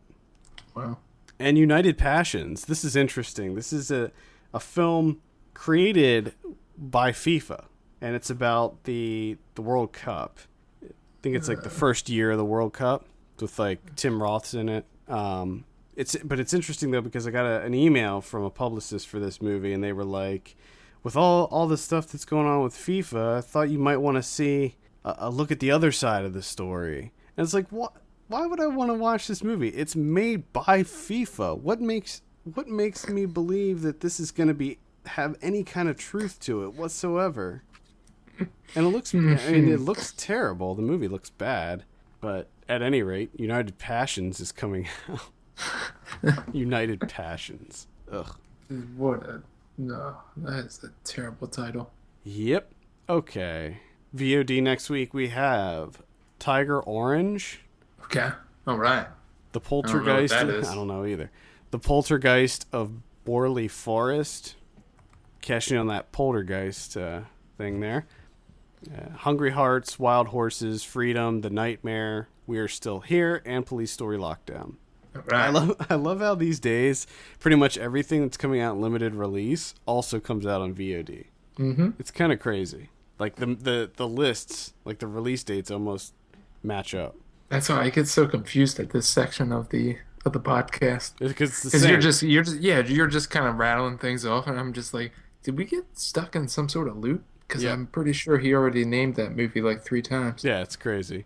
Wow. And United Passions. This is interesting. This is a film created by FIFA, and it's about the World Cup. I think it's like the first year of the World Cup with like Tim Roth's in it. It's interesting though because I got an email from a publicist for this movie, and they were like, with all the stuff that's going on with FIFA, I thought you might want to see a look at the other side of the story. And it's like, what? Why would I want to watch this movie? It's made by FIFA. What makes me believe that this is going to have any kind of truth to it whatsoever? And it looks, it looks terrible. The movie looks bad, but at any rate, United Passions is coming out. United Passions. Ugh. No, that is a terrible title. Yep. Okay. VOD next week we have Tiger Orange. Okay. All right. The Poltergeist. I don't know either. The Poltergeist of Borley Forest. Cashing on that poltergeist thing there. Hungry Hearts, Wild Horses, Freedom, The Nightmare, We Are Still Here, and Police Story Lockdown. Right. I love how these days pretty much everything that's coming out in limited release also comes out on VOD. Mm-hmm. It's kind of crazy. Like the lists, like the release dates almost match up. That's why I get so confused at this section of the podcast. Because you're just kind of rattling things off, and I'm just like, did we get stuck in some sort of loop? Because I'm pretty sure he already named that movie like 3 times. Yeah, it's crazy.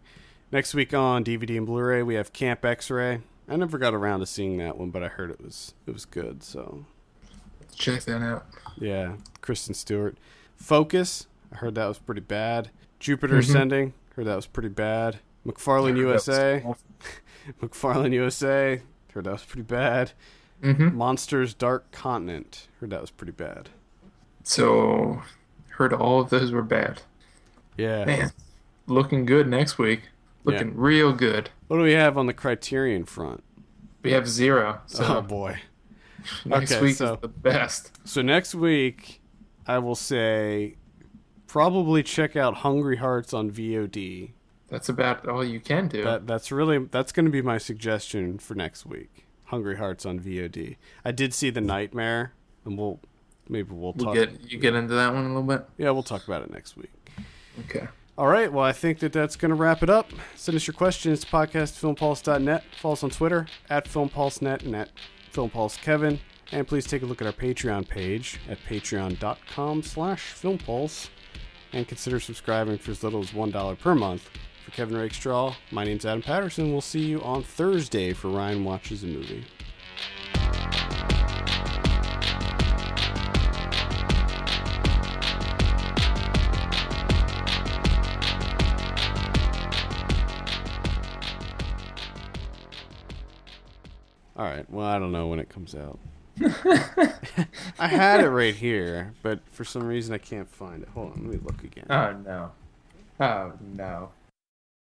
Next week on DVD and Blu-ray, we have Camp X-Ray. I never got around to seeing that one, but I heard it was good, so let's check that out. Yeah, Kristen Stewart. Focus, I heard that was pretty bad. Jupiter Ascending, heard that was pretty bad. McFarlane USA. McFarlane USA, heard that was pretty bad. Monsters Dark Continent, heard that was pretty bad. So, heard all of those were bad. Yeah. Man, looking good next week. Yeah. Looking real good. What do we have on the Criterion front? We have zero, Oh so boy. next Okay, week is so the best. next week I will say probably check out Hungry Hearts on VOD. That's about all you can do. That's going to be my suggestion for next week. Hungry Hearts on VOD. I did see The Nightmare, and we'll We'll talk. get you get into that one a little bit. Yeah, we'll talk about it next week. Okay. All right, well, I think that's going to wrap it up. Send us your questions to podcast@filmpulse.net. Follow us on Twitter @FilmPulseNet and @FilmPulseKevin. And please take a look at our Patreon page at patreon.com/FilmPulse. And consider subscribing for as little as $1 per month. For Kevin Rakestraw, my name's Adam Patterson. We'll see you on Thursday for Ryan Watches a Movie. All right. Well, I don't know when it comes out. I had it right here, but for some reason I can't find it. Hold on, let me look again. Oh no. Oh no.